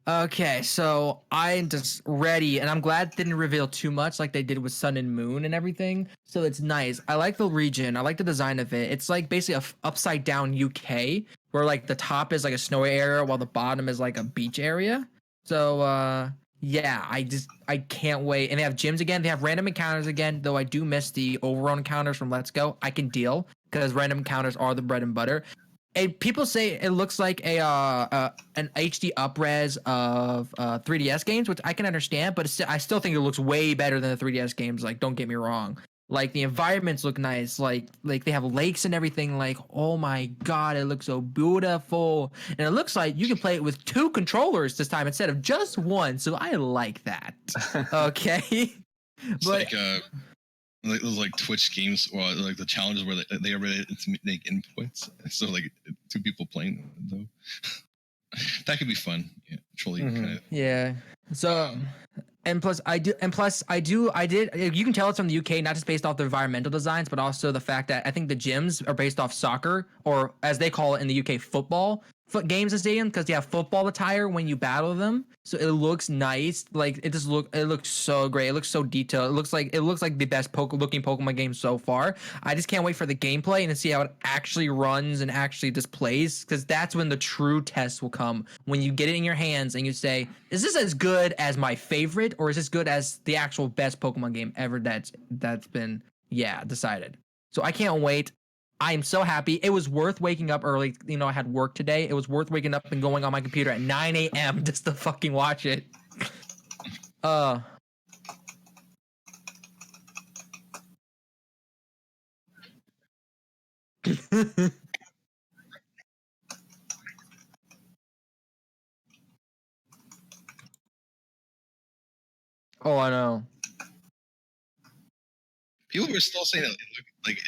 Okay, so I'm just ready, and I'm glad it didn't reveal too much like they did with Sun and Moon and everything. So it's nice. I like the region. I like the design of it. It's like basically a upside down UK where like the top is like a snowy area while the bottom is like a beach area. So yeah, I can't wait. And they have gyms again. They have random encounters again, though I do miss the overall encounters from Let's Go. I can deal because random encounters are the bread and butter. And people say it looks like an HD upres of 3DS games, which I can understand, but I still think it looks way better than the 3DS games. Like, don't get me wrong. Like the environments look nice. Like they have lakes and everything. Like, oh my god, it looks so beautiful. And it looks like you can play it with 2 controllers this time instead of just one. So I like that. Okay, It's but like those like Twitch games or like the challenges where they already make inputs, so like 2 people playing them though. That could be fun. Yeah, truly. Kind of. yeah. So and plus I did you can tell it's from the UK, not just based off the environmental designs, but also the fact that I think the gyms are based off soccer, or as they call it in the UK, football games in stadium, because they have football attire when you battle them. So it looks nice. Like it looks so great. It looks so detailed. It looks like the best looking Pokemon game so far. I just can't wait for the gameplay and to see how it actually runs and actually displays, because that's when the true test will come, when you get it in your hands and you say, is this as good as my favorite, or is this good as the actual best Pokemon game ever that's been decided. So I can't wait. I am so happy. It was worth waking up early. You know, I had work today. It was worth waking up and going on my computer at 9 a.m. just to fucking watch it. Oh, I know. People were still saying that it looked like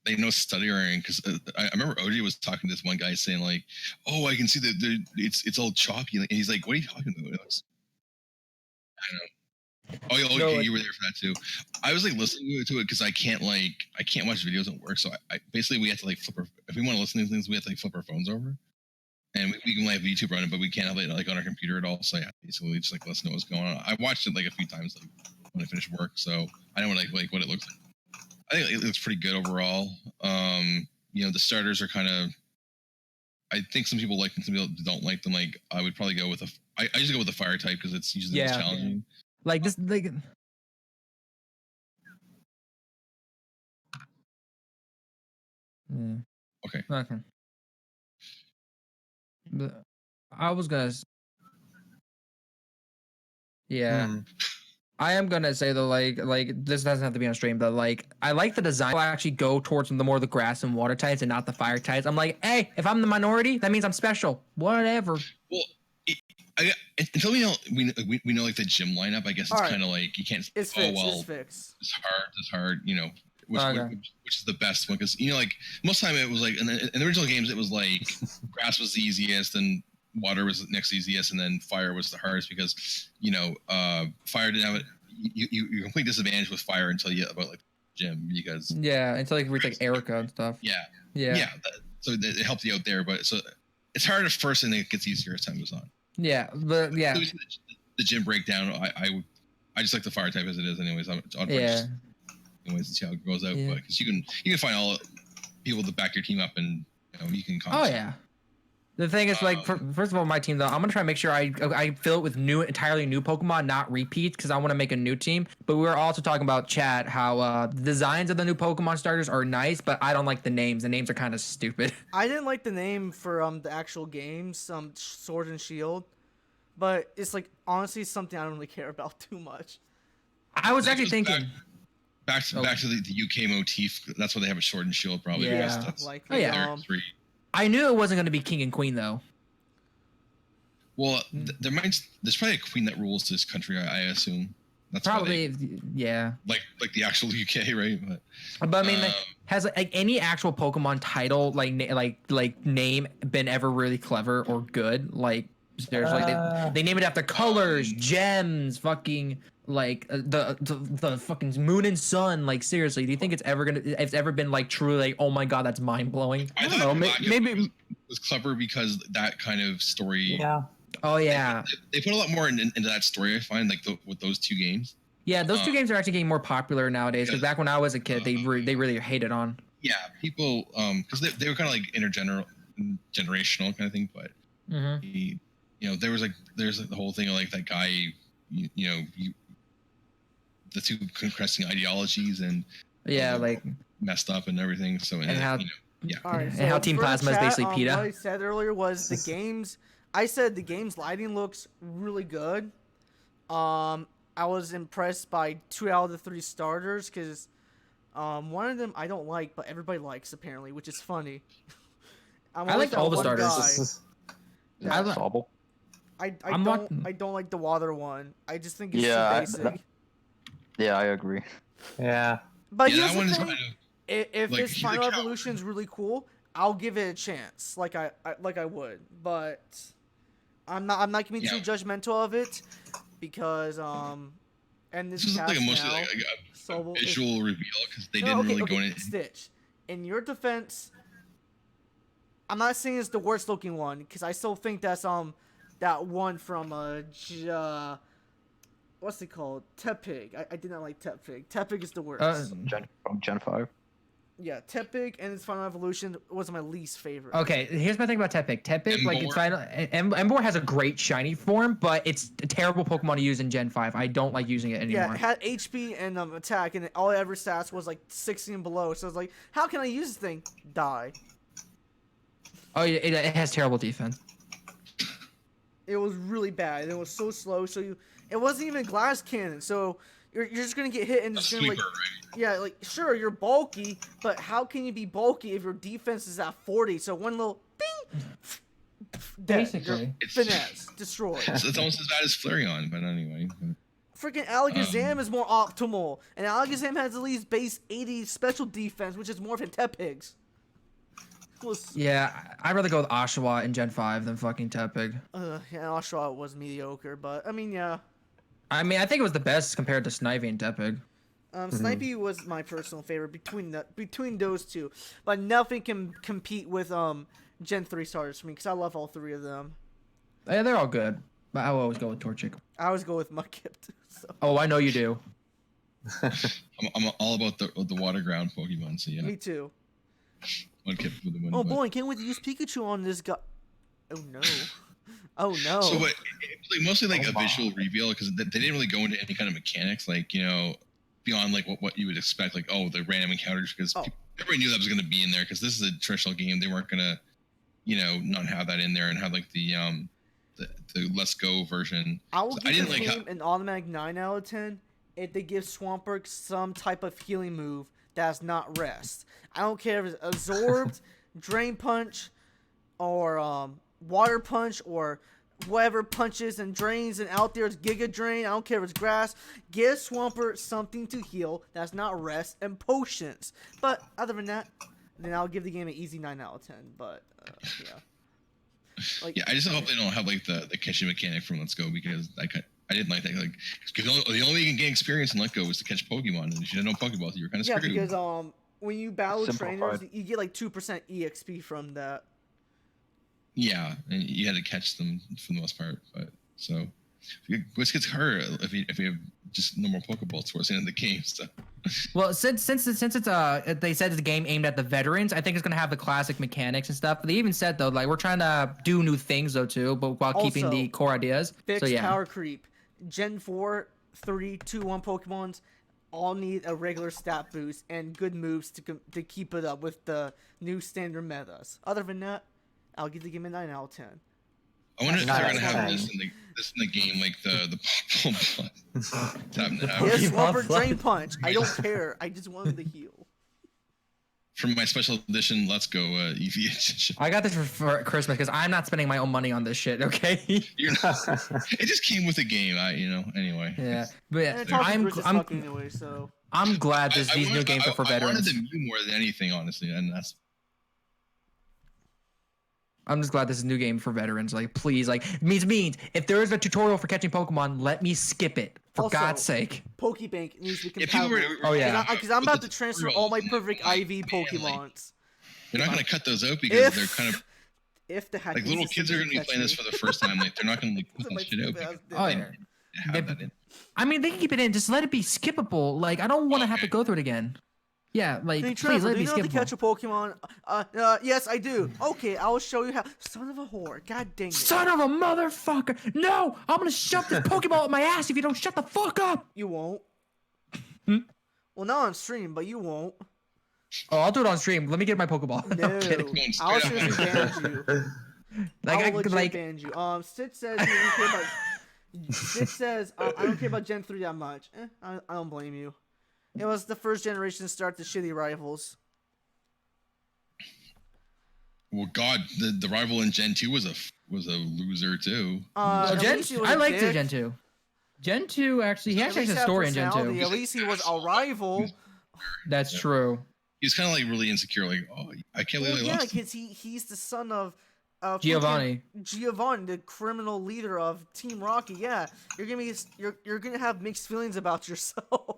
like no stuttering because I remember OG was talking to this one guy saying like, "Oh, I can see that it's all choppy," and he's like, "What are you talking about?" I don't know. Oh, yeah, No, okay, you were there for that too. I was like listening to it because I can't watch videos at work. So I basically we have to like flip our, if we want to listen to things, we have to like flip our phones over, and we can have YouTube running, but we can't have it like on our computer at all. So yeah, basically just like listen to what's going on. I watched it like a few times like when I finished work, so I know like what it looks like. I think it looks pretty good overall. You know, the starters are kind of. I think some people like them, some people don't like them. Like I would probably go with I usually go with the fire type because it's usually the most challenging. Like this, like. Yeah. Okay. Okay. I was gonna. Yeah. I am gonna say though, like this doesn't have to be on stream, but like I like the design. I'll actually go towards the more the grass and water types and not the fire types. I'm like, hey, if I'm the minority, that means I'm special. Whatever. Well, until we know like the gym lineup, I guess it's kind of like you can't. It's fixed. It's fixed. It's hard. You know, which is the best one because you know like most of the time it was like in the original games it was like grass was the easiest and water was the next easiest and then fire was the hardest because you know fire didn't have it. You complete disadvantage with fire until you get about like gym because until like reach like Erica and stuff. So it helped you out there, but so it's hard at first and it gets easier as time goes on. But the gym breakdown. I just like the fire type as it is, anyways. Anyways, to see how it goes out, but because you can find all people to back your team up, and you know you can. Oh yeah. The thing is, like, first of all, my team though, I'm gonna try and make sure I fill it with entirely new Pokemon, not repeats, because I want to make a new team. But we were also talking about chat how the designs of the new Pokemon starters are nice, but I don't like the names. The names are kind of stupid. I didn't like the name for the actual games, Sword and Shield, but it's like honestly something I don't really care about too much. I was actually thinking. Back to the UK motif. That's why they have a Sword and Shield, probably. Yeah. That's, Three. I knew it wasn't going to be King and Queen though. Well, there's probably a queen that rules this country. I assume. That's probably yeah. Like the actual UK, right? But I mean, has like any actual Pokemon title like name been ever really clever or good? Like there's like they name it after colors, gems, fucking. Like the fucking moon and sun. Like seriously, do you think it's ever been like truly like, oh my god, that's mind blowing? I don't know. Maybe it was clever because that kind of story. Yeah. Oh yeah. They put a lot more into that story. I find like with those two games. Yeah, those two games are actually getting more popular nowadays. Because back when I was a kid, they really hated on. Yeah, people because they were kind of like intergenerational kind of thing, but you know there's the whole thing of like that guy the two contrasting ideologies and like messed up and everything. So All right, and how Team Plasma is basically PETA. What I said earlier was the games. I said the game's lighting looks really good. I was impressed by 2 out of the 3 starters because one of them I don't like, but everybody likes apparently, which is funny. I like all the starters. I don't like the water one. I just think it's too basic. Yeah, I agree. Yeah. But here's the thing. If like, this Final Evolution is really cool, I'll give it a chance. Like I would. But I'm not gonna be too judgmental of it because and this is like mostly like a visual reveal because they didn't really go into Stitch. In your defense, I'm not saying it's the worst looking one because I still think that's that one from what's it called? Tepig. I did not like Tepig. Tepig is the worst. From Gen 5. Yeah, Tepig and its Final Evolution was my least favorite. Okay, here's my thing about Tepig. Tepig, like it's final. Emboar has a great shiny form, but it's a terrible Pokemon to use in Gen 5. I don't like using it anymore. Yeah, it had HP and attack, and all it ever stats was like 60 and below. So I was like, how can I use this thing? Die. Oh, yeah, it has terrible defense. It was really bad. It was so slow. It wasn't even glass cannon. So you're just gonna get hit and it's gonna like, yeah, like sure you're bulky, but how can you be bulky if your defense is at 40? So one little bing, basically, finesse destroyed. It's almost as bad as Flareon, but anyway. freaking Alakazam is more optimal, and Alakazam has at least base 80 special defense, which is more than Tepig's. Yeah, I'd rather go with Oshawott in Gen 5 than fucking Tepig. Yeah, Oshawott was mediocre, but I mean, yeah. I mean, I think it was the best compared to Snivy and Tepig. Snipey was my personal favorite between those two, but nothing can compete with Gen 3 starters for me because I love all three of them. Yeah, they're all good, but I will always go with Torchic. I always go with Mudkip. So. Oh, I know you do. I'm all about the water ground Pokemon. So yeah. Me too. Mudkip for the win. Oh boy, I can't wait to use Pikachu on this guy. Oh no. Oh no. So what? Like mostly like a visual reveal because they didn't really go into any kind of mechanics, like beyond like what you would expect, like the random encounters, because everybody knew that was going to be in there because this is a traditional game. They weren't gonna, not have that in there and have like the Let's Go version. I will give this game an automatic 9 out of 10 if they give Swampert some type of healing move that's not rest. I don't care if it's Absorbed, Drain Punch, or Water Punch, or whatever punches and drains and out there is Giga Drain. I don't care if it's grass. Give Swampert something to heal that's not rest and potions. But other than that, then I'll give the game an easy 9 out of 10. But yeah. Like, I just hope they don't have like the catching mechanic from Let's Go, because I didn't like that. Like, because the only way you can gain experience in Let's Go was to catch Pokemon, and if you didn't know Pokeballs, you were kind of screwed. Yeah, because when you battle trainers, you get like 2% EXP from that. Yeah, and you had to catch them for the most part. But so, which gets hurt if you have just normal Pokeballs towards the end of the game. So. Well, since it's they said it's a game aimed at the veterans, I think it's gonna have the classic mechanics and stuff. But they even said though, like, we're trying to do new things though too, but while keeping the core ideas. Fix power creep. Gen 4, 3, 2, 1 Pokemons all need a regular stat boost and good moves to keep it up with the new standard metas. Other than that, I'll give the game a 9 out of 10. I wonder if they're gonna have this in the game, like the Yes, Swampert Drain Punch. I don't care. I just wanted to heal. From my special edition Let's Go Eevee edition. I got this for Christmas because I'm not spending my own money on this shit. Okay. You're not. It just came with the game. Anyway. Yeah, but I'm glad these new games are for veterans. I wanted the Mew more than anything, honestly, and that's. I'm just glad this is a new game for veterans. Like, please, like, means if there is a tutorial for catching Pokemon, let me skip it for God's sake. Pokebank needs to be compatible. Because I'm about to transfer all my perfect IV Pokemons. They're not gonna cut those out because they're kind of. If the like little kids are gonna be playing this for the first time, like they're not gonna like put that shit out. Oh yeah. I mean, they can keep it in. Just let it be skippable. Like, I don't want to have to go through it again. Yeah, like, hey, please let me skip. Do you know how to catch a Pokemon? Yes, I do. Okay, I'll show you how. Son of a whore. God dang it. Son of a motherfucker. No, I'm going to shove this Pokeball up my ass if you don't shut the fuck up. You won't. Well, not on stream, but you won't. Oh, I'll do it on stream. Let me get my Pokeball. No, I'm kidding. I'll seriously ban you. I'll legit ban you. Stitch says, I don't care about Gen 3 that much. I don't blame you. It was the first generation to start the shitty rivals. Well, God, the rival in Gen 2 was a loser too. I liked it, Gen 2. Gen 2 actually, he actually has a story in Gen 2. At least he was a rival. That's true. He's kind of like really insecure, like, I can't believe I lost. Yeah, because he's the son of Giovanni, the criminal leader of Team Rocket. Yeah, you're gonna have mixed feelings about yourself.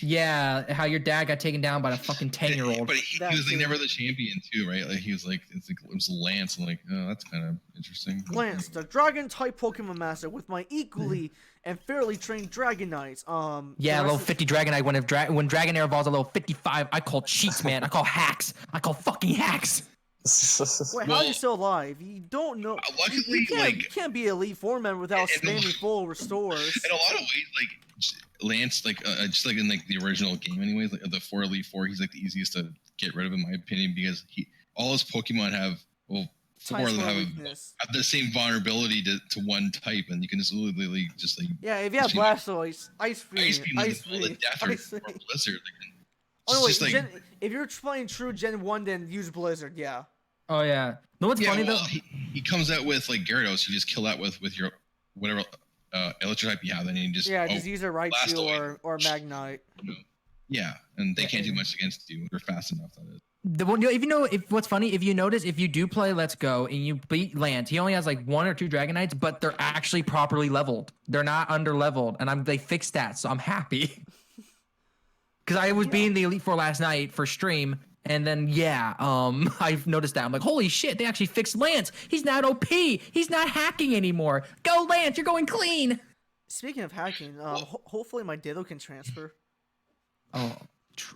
Yeah, how your dad got taken down by a fucking 10-year-old. But he was like never the champion too, right? Like he was like, it was Lance. I'm like, oh, that's kind of interesting. Lance, the Dragon type Pokemon Master with my equally and fairly trained Dragonites. Yeah, level 50 Dragonite. When Dragonair evolves a level 55, I call cheats, man. I call hacks. I call fucking hacks. Wait, how are you still alive? You don't know. Luckily, you can't be Elite Four member without spamming full restores. In a lot of ways, like Lance, like just like in like the original game, anyways, like the Elite Four, he's like the easily to get rid of in my opinion because all his Pokemon have four of them have the same vulnerability to one type, and you can just literally just like if you have Blastoise, Ice Beam, Blizzard. Oh wait, if you're playing true Gen 1, then use Blizzard, yeah. Oh yeah. No, what's funny though? He comes out with like Gyarados, you just kill that with your whatever Electro type, yeah, then you just just use a blast Raichu away. or Magnite. Yeah, and they can't do much against you. They're fast enough. That is. The one, if what's funny, if you notice, if you do play Let's Go and you beat Lance, he only has like 1 or 2 Dragonites, but they're actually properly leveled. They're not under leveled, and they fixed that, so I'm happy. Because I was beating the Elite Four last night for stream, and then I've noticed that. I'm like, holy shit, they actually fixed Lance. He's not OP. He's not hacking anymore. Go Lance, you're going clean. Speaking of hacking, hopefully my Ditto can transfer.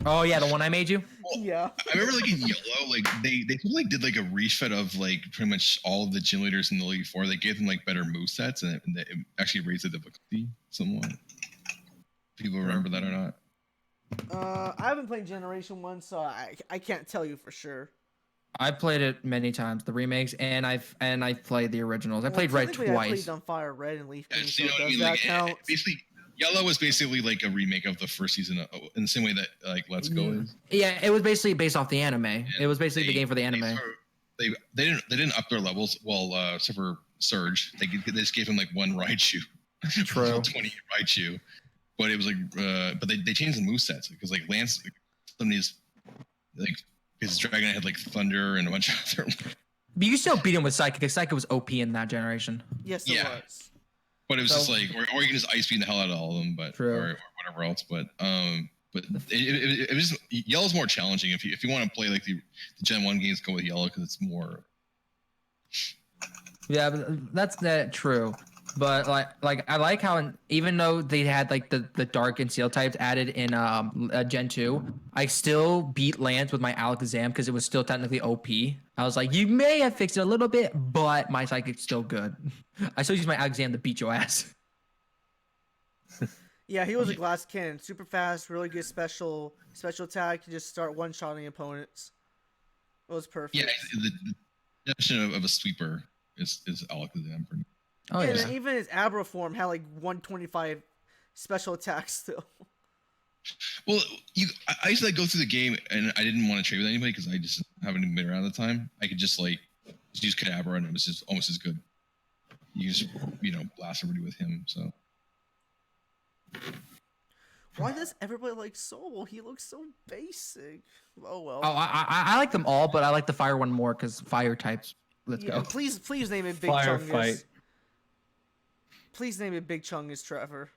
Oh yeah, the one I made you. Yeah. I remember like in Yellow, like they did like a refit of like pretty much all of the gym leaders in the League 4. They gave them like better movesets, and it actually raised the difficulty somewhat. People remember that or not? I haven't played Generation 1, so I can't tell you for sure. I played it many times, the remakes, and I've played the originals. I played Red twice. I played on Fire Red and Leaf Green, so you know what I mean? that Like, count? basically, Yellow was basically like a remake of the first season in the same way that like Let's Go is. Yeah, it was basically based off the anime. Yeah, it was basically the game for the anime. They didn't up their levels. Well, except for Surge, they just gave him like 1 Raichu. True. 20 Raichu, but it was like, but they changed the movesets because like Lance, some of these like his Dragon had like Thunder and a bunch of other. But you still beat him with Psychic, because Psychic was OP in that generation. Yes, it was. But it was just like, or you can just ice beam the hell out of all of them, but or whatever else. But it was Yellow's more challenging if you want to play like the Gen 1 games. Go with Yellow because it's more. Yeah, but that's true. But like I like how even though they had like the dark and seal types added in Gen 2, I still beat Lance with my Alakazam because it was still technically OP. I was like, you may have fixed it a little bit, but my Psychic's still good. I still use my Alakazam to beat your ass. Yeah, he was a glass cannon, super fast, really good special attack. You just start one-shotting opponents. It was perfect. Yeah, the definition of a sweeper is Alakazam. Oh yeah. And even his Abra form had like 125 special attacks still. Well, I used to like go through the game and I didn't want to trade with anybody because I just haven't even been around at the time. I could just use Kadabra and it was just almost as good. You just blast everybody with him. So why does everybody like Soul? He looks so basic. Oh well. Oh, I like them all, but I like the fire one more because fire types. Let's go. Please name it Big Chungus. Please name it Big Chungus, Trevor.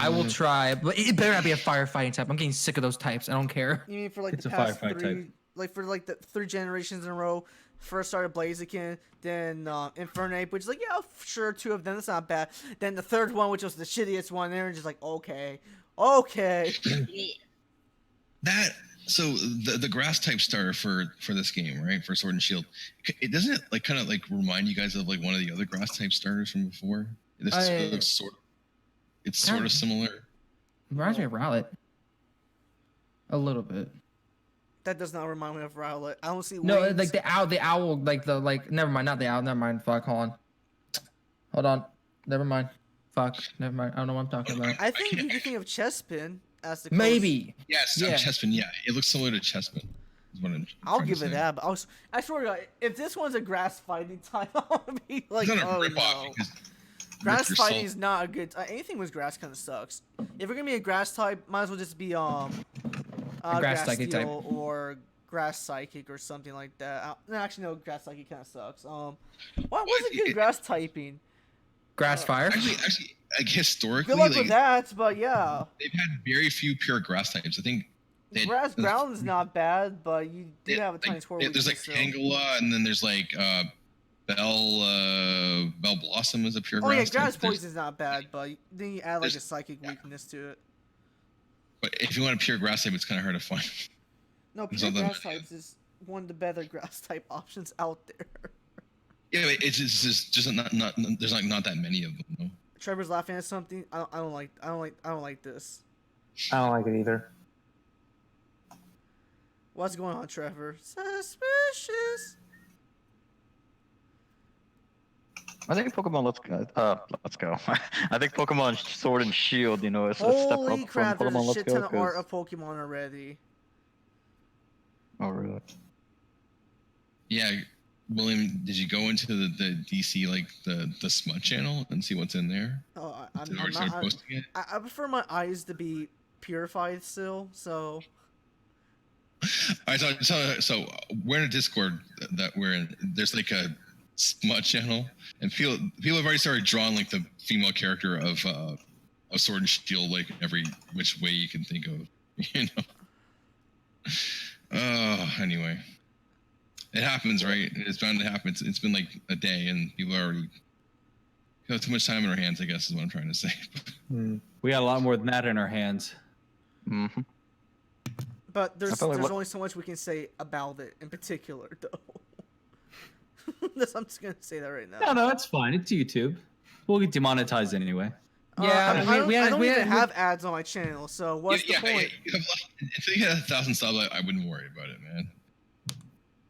I will try, but it better not be a firefighting type. I'm getting sick of those types. I don't care. You mean for like It's the a past firefight three, type. like for like the 3 generations in a row? First started Blaziken, then Infernape, which is like, yeah, sure, 2 of them, that's not bad. Then the 3rd one, which was the shittiest one, they're just like, okay. So the grass type starter for this game, right? For Sword and Shield, it doesn't it like kind of like remind you guys of like one of the other grass type starters from before? It's sort of similar. Reminds me of Rowlet. A little bit. That does not remind me of Rowlet. I don't see No, wings. like the owl, never mind, not the owl, never mind. Fuck, hold on. Never mind. Fuck, never mind. I don't know what I'm talking about. I think you can think of Chespin as the Maybe. Yes, Yeah. Chespin. Yeah, it looks similar to Chespin. I'll give it that, but I swear to God, if this one's a grass fighting type, I'll be like, It's not a oh rip-off no. because Grass your fighting soul. is not a good. Anything with grass kind of sucks. If we're gonna be a grass type, might as well just be grass psychic type. steel or grass psychic or something like that. No, actually, no, grass psychic kind of sucks. What was a good grass typing? Grass fire. Actually, like historically, Good luck with that, but yeah. they've had very few pure grass types. I think Grass ground is not bad, but you did have a tiny twirl. There's like Tangela, and then there's like Bell Blossom is a pure Oh yeah, grass grass type. poison is not bad, but then you add like a psychic weakness to it. But if you want a pure grass type, it's kind of hard to find. No, pure Something- grass types is one of the better grass type options out there. Yeah, but it's just not there's like not that many of them. No? Trevor's laughing at something. I don't like this. I don't like it either. What's going on, Trevor? Suspicious. I think Pokemon Let's Go. I think Pokemon Sword and Shield, is a step Holy up crap! from There's Pokemon a Let's shit Go. ton of art of Pokemon already. Oh really? Yeah, William, did you go into the DC like the smut channel and see what's in there? Oh, Did they I'm already start not. posting it? I prefer my eyes to be purified still. So I so we're in a Discord that we're in. There's like a smut channel, and people have already started drawing like the female character of Sword and Shield, like every which way you can think of, you know. Anyway, it happens, right? It's bound to happen. It's been like a day, and people are already have too much time in our hands. I guess is what I'm trying to say. We got a lot more than that in our hands. Mm-hmm. but there's feel like what- only so much we can say about it in particular, though. I'm just gonna say that right now. No, it's fine. It's YouTube. We'll get demonetized anyway. Yeah, I don't we even had- have ads on my channel, so what's the point? Until you get 1,000 subs, I wouldn't worry about it, man.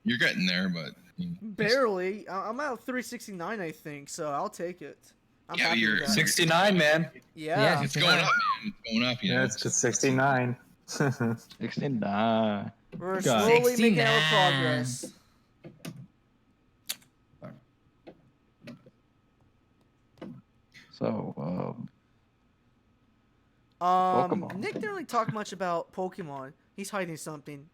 You're getting there, but Barely. I'm at 369, I think, so I'll take it. I'm Yeah, happy you're with that. 69, man. Yeah. it's going up, man. It's going up, you know. Yeah, it's 69. 69. We're God. slowly making our 69. progress. So, Pokemon. Nick didn't really talk much about Pokemon. He's hiding something.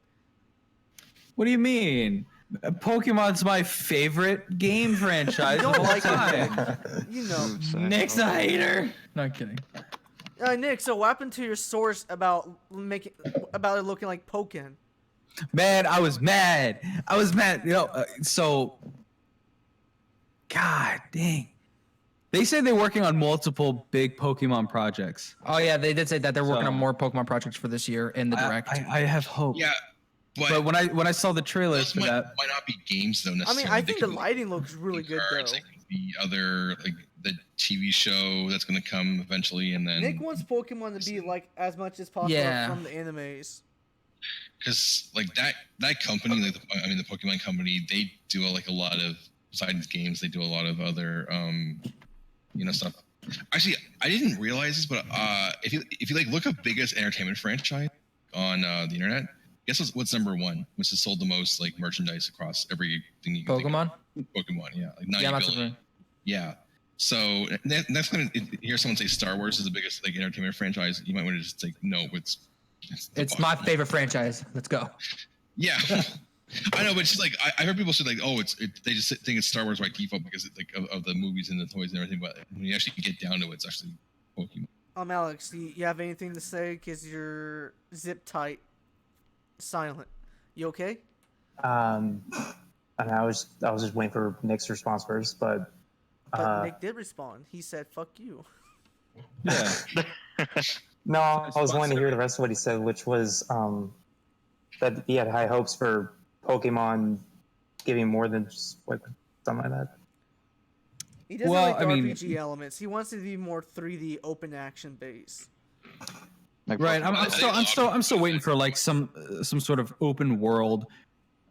What do you mean? Pokemon's my favorite game franchise You of don't all like it, time. You know. Nick's a hater. No, I'm kidding. Nick, so what happened to your source about it looking like Pokken? Man, I was mad. You know, so God dang. They say they're working on multiple big Pokemon projects. Oh yeah, they did say that they're working So- on more Pokemon projects for this year in the direct. I have hope. Yeah, But when I saw the trailers those for might that, not be games though I necessarily. mean, I They think could the be, lighting looks really good, cards, though. they could be other like the TV show that's gonna come eventually, and then Nick wants Pokemon to be like as much as possible Yeah. from the animes. because like that company, like the Pokemon company, they do like a lot of besides games, they do a lot of other stuff. Actually, I didn't realize this, but if you like look up biggest entertainment franchise on the internet, guess what's number one, which has sold the most like merchandise across everything you can Pokemon. think of. Pokemon, yeah, like 90 Yeah, I'm not billion. surprised. Yeah. So next time you hear someone say Star Wars is the biggest like entertainment franchise, you might want to just like no, It's my favorite franchise. Let's go. Yeah. I know, but it's just like I heard people say like, oh, they just think it's Star Wars by default because it's like of the movies and the toys and everything. But when you actually get down to it, it's actually Pokemon. Alex, do you have anything to say? Cause you're zip tight, silent. You okay? And I was just waiting for Nick's response first, but But Nick did respond. He said, "Fuck you." yeah, no, I was wanting to hear the rest of what he said, which was that he had high hopes for Pokemon giving more than just like something like that. He doesn't Well, like the I mean- RPG elements. He wants it to be more 3D open action based. Like right. Pokemon. I'm still waiting for like some sort of open world.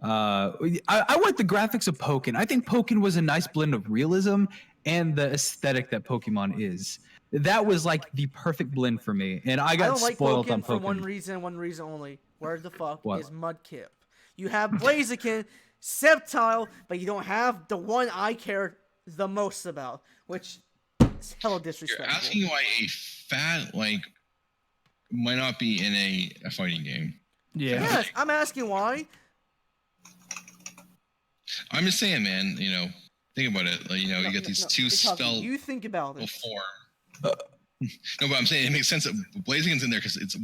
I like the graphics of Pokken. I think Pokken was a nice blend of realism and the aesthetic that Pokemon is. That was like the perfect blend for me, and I I got don't like spoiled on Pokken for one Pokken. reason only. Where the fuck What? is Mudkip? You have Blaziken, Sceptile, but you don't have the one I care the most about, which is hella You're disrespectful. asking why a fat like might not be in a fighting game. Yeah. Yes, I'm asking why. I'm just saying, man. Think about it. Like, you get these two Itachi, spell You think about it. form. No, but I'm saying it makes sense that Blaziken's in there because it's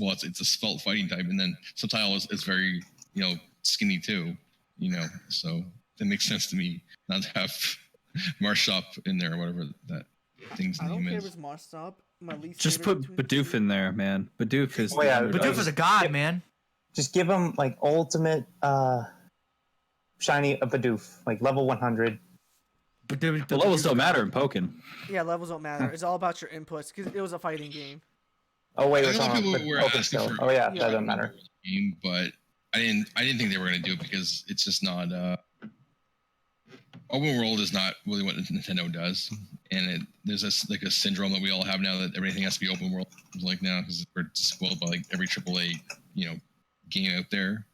a svelte fighting type, and then Subtile is very skinny too. So it makes sense to me not to have Marshop in there or whatever that thing's I don't name care if is. it's Marstop. My least Just favorite put between the Bidoof two. in there, man. Bidoof is. Oh, yeah, Bidoof is a god, man. Just give him like ultimate shiny Bidoof, like level 100. The levels don't matter in Pokken. Yeah, levels don't matter. It's all about your inputs because it was a fighting game. Oh wait, I we're think a lot of talking people were about Pokken asking still. for- Oh yeah, Yeah. that doesn't matter. Game, but I didn't think they were gonna do it because it's just not. Open world is not really what Nintendo does, and there's this like a syndrome that we all have now that everything has to be open world like now because we're spoiled by like every AAA game out there.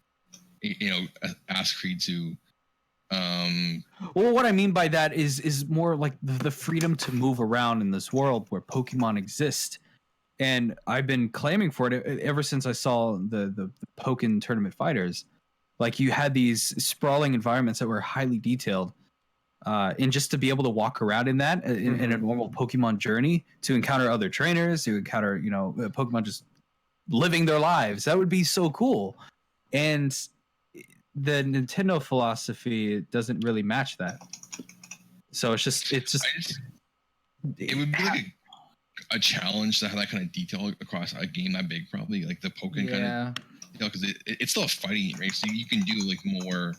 Ask Creed to Well, what I mean by that is more like the freedom to move around in this world where Pokemon exist. And I've been claiming for it ever since I saw the Pokken Tournament Fighters. Like, you had these sprawling environments that were highly detailed. And just to be able to walk around in that in a normal Pokemon journey, to encounter other trainers, to encounter, Pokemon just living their lives, that would be so cool. And the Nintendo philosophy doesn't really match that. So it's just it would be like a challenge to have that kind of detail across a game that big, probably like the Pokken kind of, because it's still a fighting game, right? So you can do like more,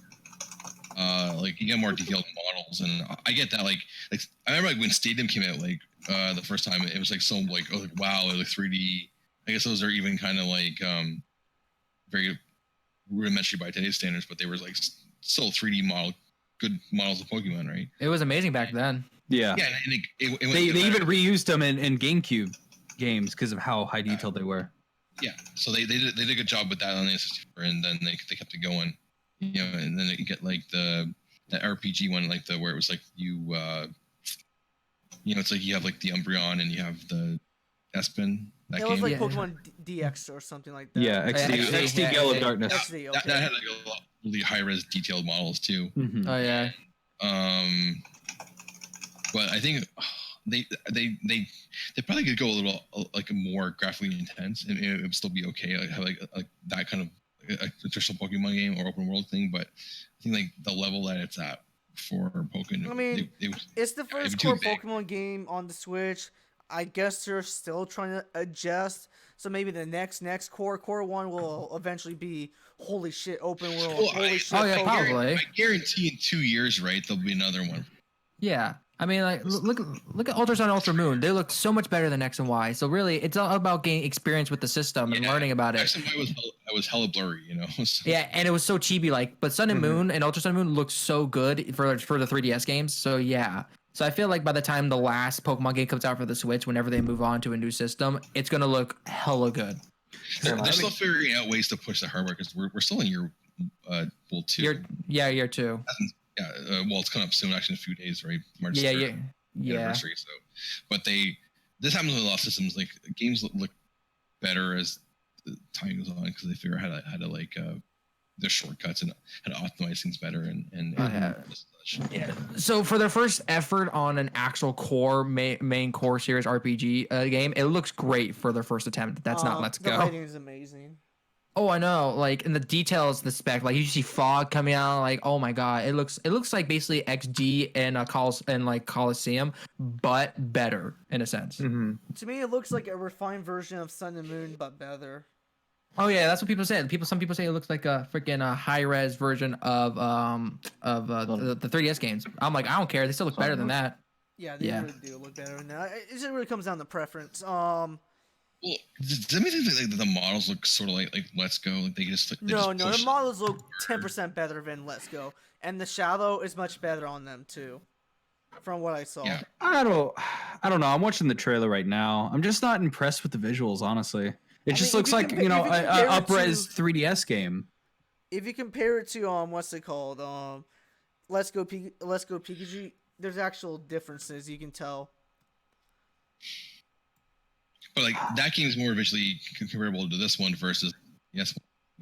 like you get more detailed models, and I get that. Like I remember like when Stadium came out, like the first time, it was like so like, oh, like, wow, like 3D. I guess those are even kind of like very rudimentary by today's standards, but they were like still 3D good models of Pokemon, right? It was amazing back then. Yeah, and they even reused them in GameCube games because of how high detailed they were. Yeah, so they did a good job with that on the N64, and then they kept it going, and then you get like the RPG one, like where it was like it's like you have like the Umbreon and you have the Espen. It was like Pokemon DX or something like that. Yeah, XD Gale of Darkness. XD, okay. That had like a lot of really high res detailed models too. Mm-hmm. Oh yeah. But I think they probably could go a little like more graphically intense, and it would still be okay. Like have like that kind of a traditional Pokemon game or open world thing. But I think like the level that it's at for Pokemon. I mean, it's the first core Pokemon game on the Switch. I guess they're still trying to adjust. So maybe the next core one will eventually be holy shit open world. Well, holy shit. Probably. I guarantee in 2 years, right, there'll be another one. Yeah. I mean, like, look at Ultra Sun, Ultra Moon. They look so much better than X and Y. So really, it's all about gaining experience with the system and learning about it. X and Y was hella blurry, So. Yeah, and it was so chibi-like. But Sun and Moon and Ultra Sun and Moon look so good for the 3DS games. So yeah. So I feel like by the time the last Pokemon game comes out for the Switch, whenever they move on to a new system, it's gonna look hella good. They're still figuring out ways to push the hardware because we're still in year 2. Year 2. Yeah, well, it's coming up soon, actually, in a few days, right? March anniversary. So, but this happens with a lot of systems. Like games look better as the time goes on because they figure out how to like their shortcuts and how to optimize things better and yeah. So for their first effort on an actual core main core series RPG game, it looks great for their first attempt. That's not Let's Go. The lighting is amazing. Oh, I know. Like, in the details, the spec, like you see fog coming out. Like, oh my god, it looks like basically XD and Coliseum, but better in a sense. Mm-hmm. To me, it looks like a refined version of Sun and Moon, but better. Oh yeah, that's what people say. Some people say it looks like a freaking high res version of the 3DS games. I'm like, I don't care. They still look better than that. Yeah, they really do look better than that. It just really comes down to preference. Well, does that mean like the models look sort of like Let's Go? Like no, the models look 10% better than Let's Go, and the shadow is much better on them too, from what I saw. Yeah. I don't know. I'm watching the trailer right now. I'm just not impressed with the visuals, honestly. It just looks like an up-res 3DS game. If you compare it to what's it called, Let's Go Pikachu, there's actual differences you can tell. But like that game is more visually comparable to this one versus you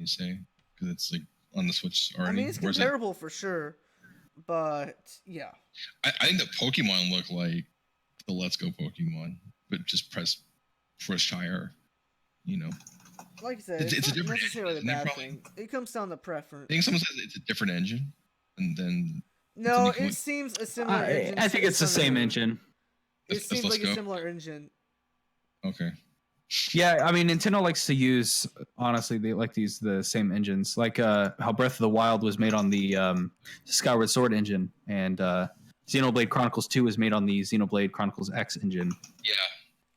say, because it's like on the Switch already. I mean, it's comparable for sure, but yeah. I think that Pokemon look like the Let's Go Pokemon, but just press higher. Like I said, it's not a different necessarily a bad thing. It comes down to preference. I think someone says it's a different engine, and then no, it seems a similar engine. I think it's the same engine. It seems like a similar engine. Okay. Yeah, I mean, Nintendo likes to use, honestly, they like to use the same engines, like how Breath of the Wild was made on the Skyward Sword engine, and Xenoblade Chronicles 2 was made on the Xenoblade Chronicles X engine. Yeah.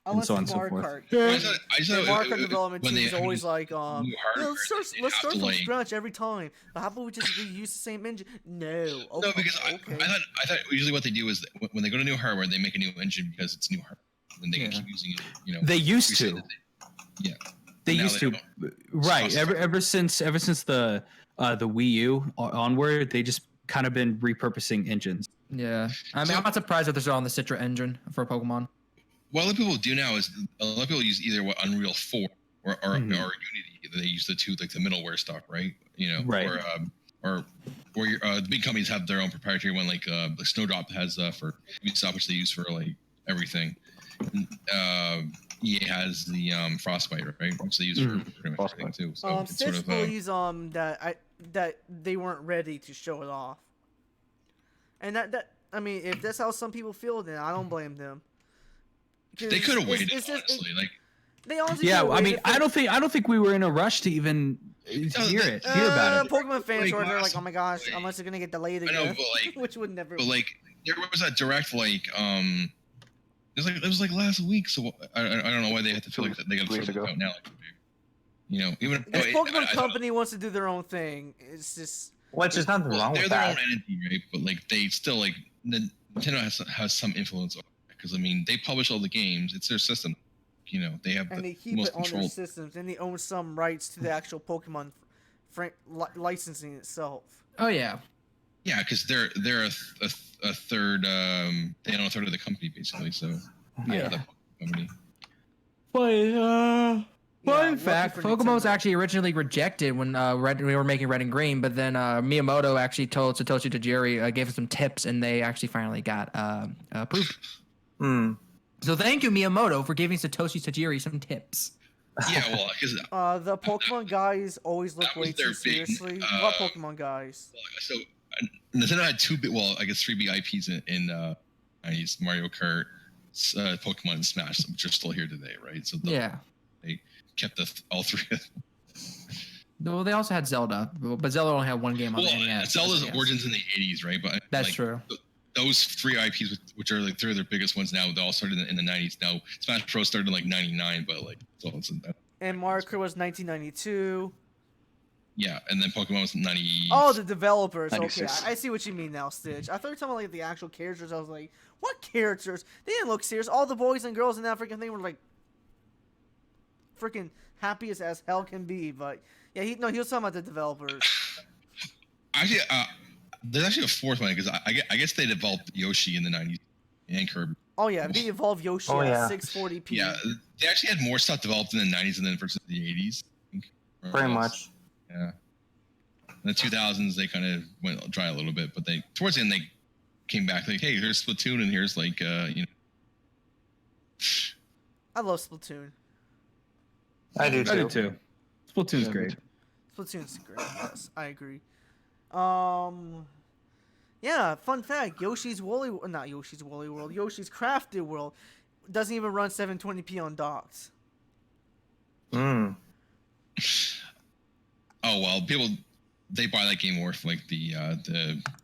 And so on and so forth. The Mario Kart development team is always like, let's start from scratch every time. But how about we just reuse the same engine? No. No, because I thought usually what they do is when they go to new hardware, they make a new engine because it's new hardware. And they can keep using it, They used to. They used to. Right. Ever since the Wii U onward, they just kind of been repurposing engines. Yeah, I mean, I'm not surprised that they're still on the Citra engine for Pokemon. What a lot of people do now is a lot of people use either Unreal 4 or Unity. They use the two, like the middleware stuff, right? You know, Right. or the big companies have their own proprietary one, like Snowdrop has for stuff, which they use for like everything. EA has the Frostbite, right? Which they use for pretty much everything too. So it's Stitch sort of believes that they weren't ready to show it off, and that I mean, if that's how some people feel, then I don't blame them. they could have waited, honestly. They honestly Yeah, could've I mean, waited I don't think we were in a rush to even hear about it. Pokemon fans Like, are like, oh my gosh, unless they're gonna get delayed I know, again, but like, which would never. but like, there was that direct like it was like last week, so I don't know why they had to feel like they got to sort it out now. Like, you know, even This Pokemon company wants to do their own thing. It's just. Which is nothing wrong they're with their that. own entity, right? But like, they still like Nintendo has some influence over it because I mean, they publish all the games. It's their system. You know, they have And they the keep most it on control. their systems, and they own some rights to the actual Pokemon licensing itself. Oh yeah. Yeah, because they're a third. They own a third of the company basically. So Yeah. the company. But Yeah, fun fact, lucky for Pokemon was Nintendo. actually originally rejected when we were making Red and Green, but then Miyamoto actually told Satoshi Tajiri, gave us some tips, and they actually finally got approved. Hmm. So thank you, Miyamoto, for giving Satoshi Tajiri some tips. Yeah, well, because The Pokemon guys always look that was way their too big, seriously. What Pokemon guys? so Nintendo had two big, well, I guess 3 big IPs in 90s, Mario Kart, Pokemon, and Smash, which are still here today, right? So Yeah. they kept all three of them. Well, they also had Zelda, but Zelda only had one game on Well, the NES. Zelda's yes. origins in the 80s, right? But That's like, true. Those 3 IPs, which are like 3 of their biggest ones now, they all started in the 90s. Now, Smash Bros. Started in like 99, but like, so it's And Mario Kart was 1992. yeah, and then Pokemon was 90. Oh, the developers. Okay, 96. I see what you mean now, Stitch. I thought you were talking about like the actual characters. I was like, what characters? They didn't look serious. All the boys and girls in that freaking thing were like freaking happy as hell can be. But yeah, he was talking about the developers. Actually, there's actually a 4th one because I guess they developed Yoshi in the 90s and Kirby. Oh yeah, they evolved Yoshi Oh, at yeah. 640p. Yeah, they actually had more stuff developed in the 90s and then versus the 80s. I think, or Pretty else. much. Yeah. In the 2000s, they kind of went dry a little bit, but they towards the end they came back like, hey, here's Splatoon and here's like you know. I love Splatoon. I do I do too. too. Splatoon's Yeah, great. Splatoon's great. Yes, I agree. Yeah, fun fact: Yoshi's Woolly World, Yoshi's Crafted World doesn't even run 720p on docks. Hmm. Oh well, people they buy that game more for like the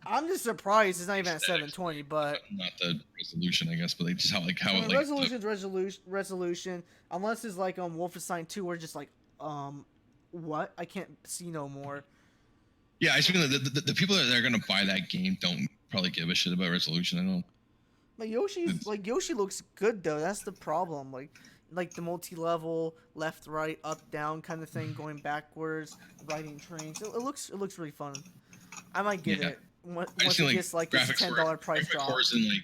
I'm just surprised it's not even at 720, but not the resolution, I guess, but like just how it like resolution. Unless it's like Wolfenstein 2, where just like what? I can't see no more. yeah, I think the people that are gonna buy that game don't probably give a shit about resolution. I don't. Like Yoshi looks good though. That's the problem. Like the multi-level left, right, up, down kind of thing, going backwards, riding trains. It looks really fun. I might get Yeah. it once I just it feel like gets like this $10 price graphic drop. cores and like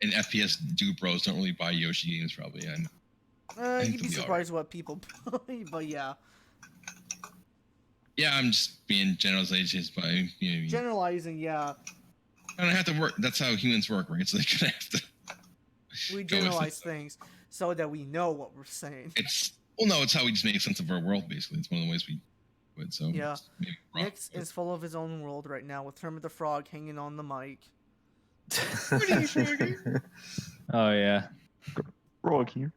and FPS dude bros don't really buy Yoshi games probably. And You'd be it'll be surprised what people buy, but yeah. yeah, I'm just being generalizations by you know what I mean? Generalizing, yeah. I don't have to work. That's how humans work, right? So they're gonna have to. We Go with it. generalize things so that we know what we're saying. It's it's how we just make sense of our world. Basically, it's one of the ways we do it. So Yeah. it's maybe wrong. Nick's is full of his own world right now with Kermit the Frog hanging on the mic. Oh yeah. Frog here.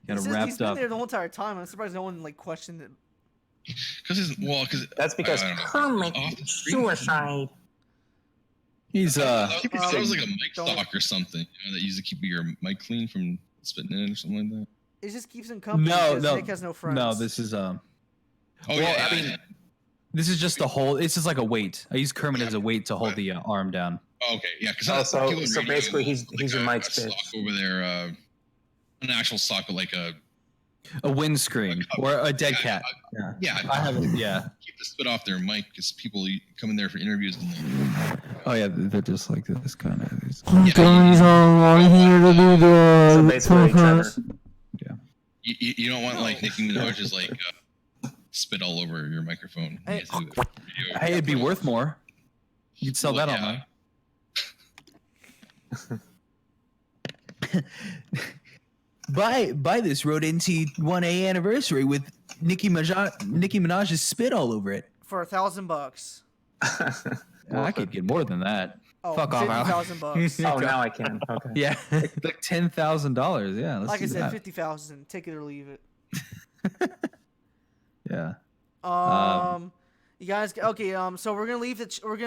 Got it He's wrapped been up. there the whole entire time. I'm surprised no one like questioned it. Because That's because I don't know. Kermit Off the is screen. suicide. He's I thought it was like a mic don't- stock or something that used to keep your mic clean from spitting in it or something like that. It just keeps him company No, because no, Nick has no friends. no. This is Oh Well, yeah, I mean, this is just the whole. It's just like a weight. I use Kermit as a weight to hold the arm down. okay, yeah. Because So basically he's your mic stock pitch. over there, an actual stock, but like A windscreen or a dead cat. Yeah, I have it. Yeah. keep the spit off their mic because people come in there for interviews. And Oh yeah, they're just like this kind of. Guys, I'm here to do the So basically, Trevor. you don't want like Nicki Minaj just like spit all over your microphone. Hey. Hey, it'd be worth more. You'd sell that online. Buy this Rode NT1A anniversary with Nicki Minaj's spit all over it. For $1,000. I could get more than that. Oh, Fuck off, Al. $50,000. Oh, now I can. Okay. Yeah, like $10,000. Yeah, let's Like I do said, that. 50,000. Take it or leave it. Yeah. You guys, okay. So we're gonna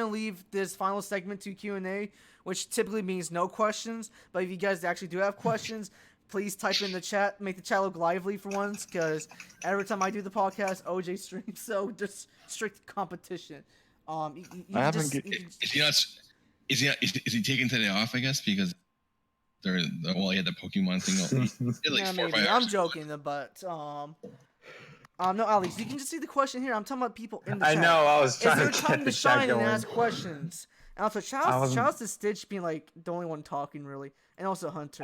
leave this final segment to Q&A, which typically means no questions. But if you guys actually do have questions, please type in the chat. Make the chat look lively for once, because every time I do the podcast, OJ streams, so just strict competition. You I can haven't just- Is he taking today off? I guess because he had the Pokemon thing. He had like yeah, 4 or 5 maybe. hours. I'm joking, but no, Alex, you can just see the question here. I'm talking about people in the I chat. know. I was It's trying their to time get to the shine chat and going. ask questions. And also, shout out to Stitch being like the only one talking, really, and also Hunter.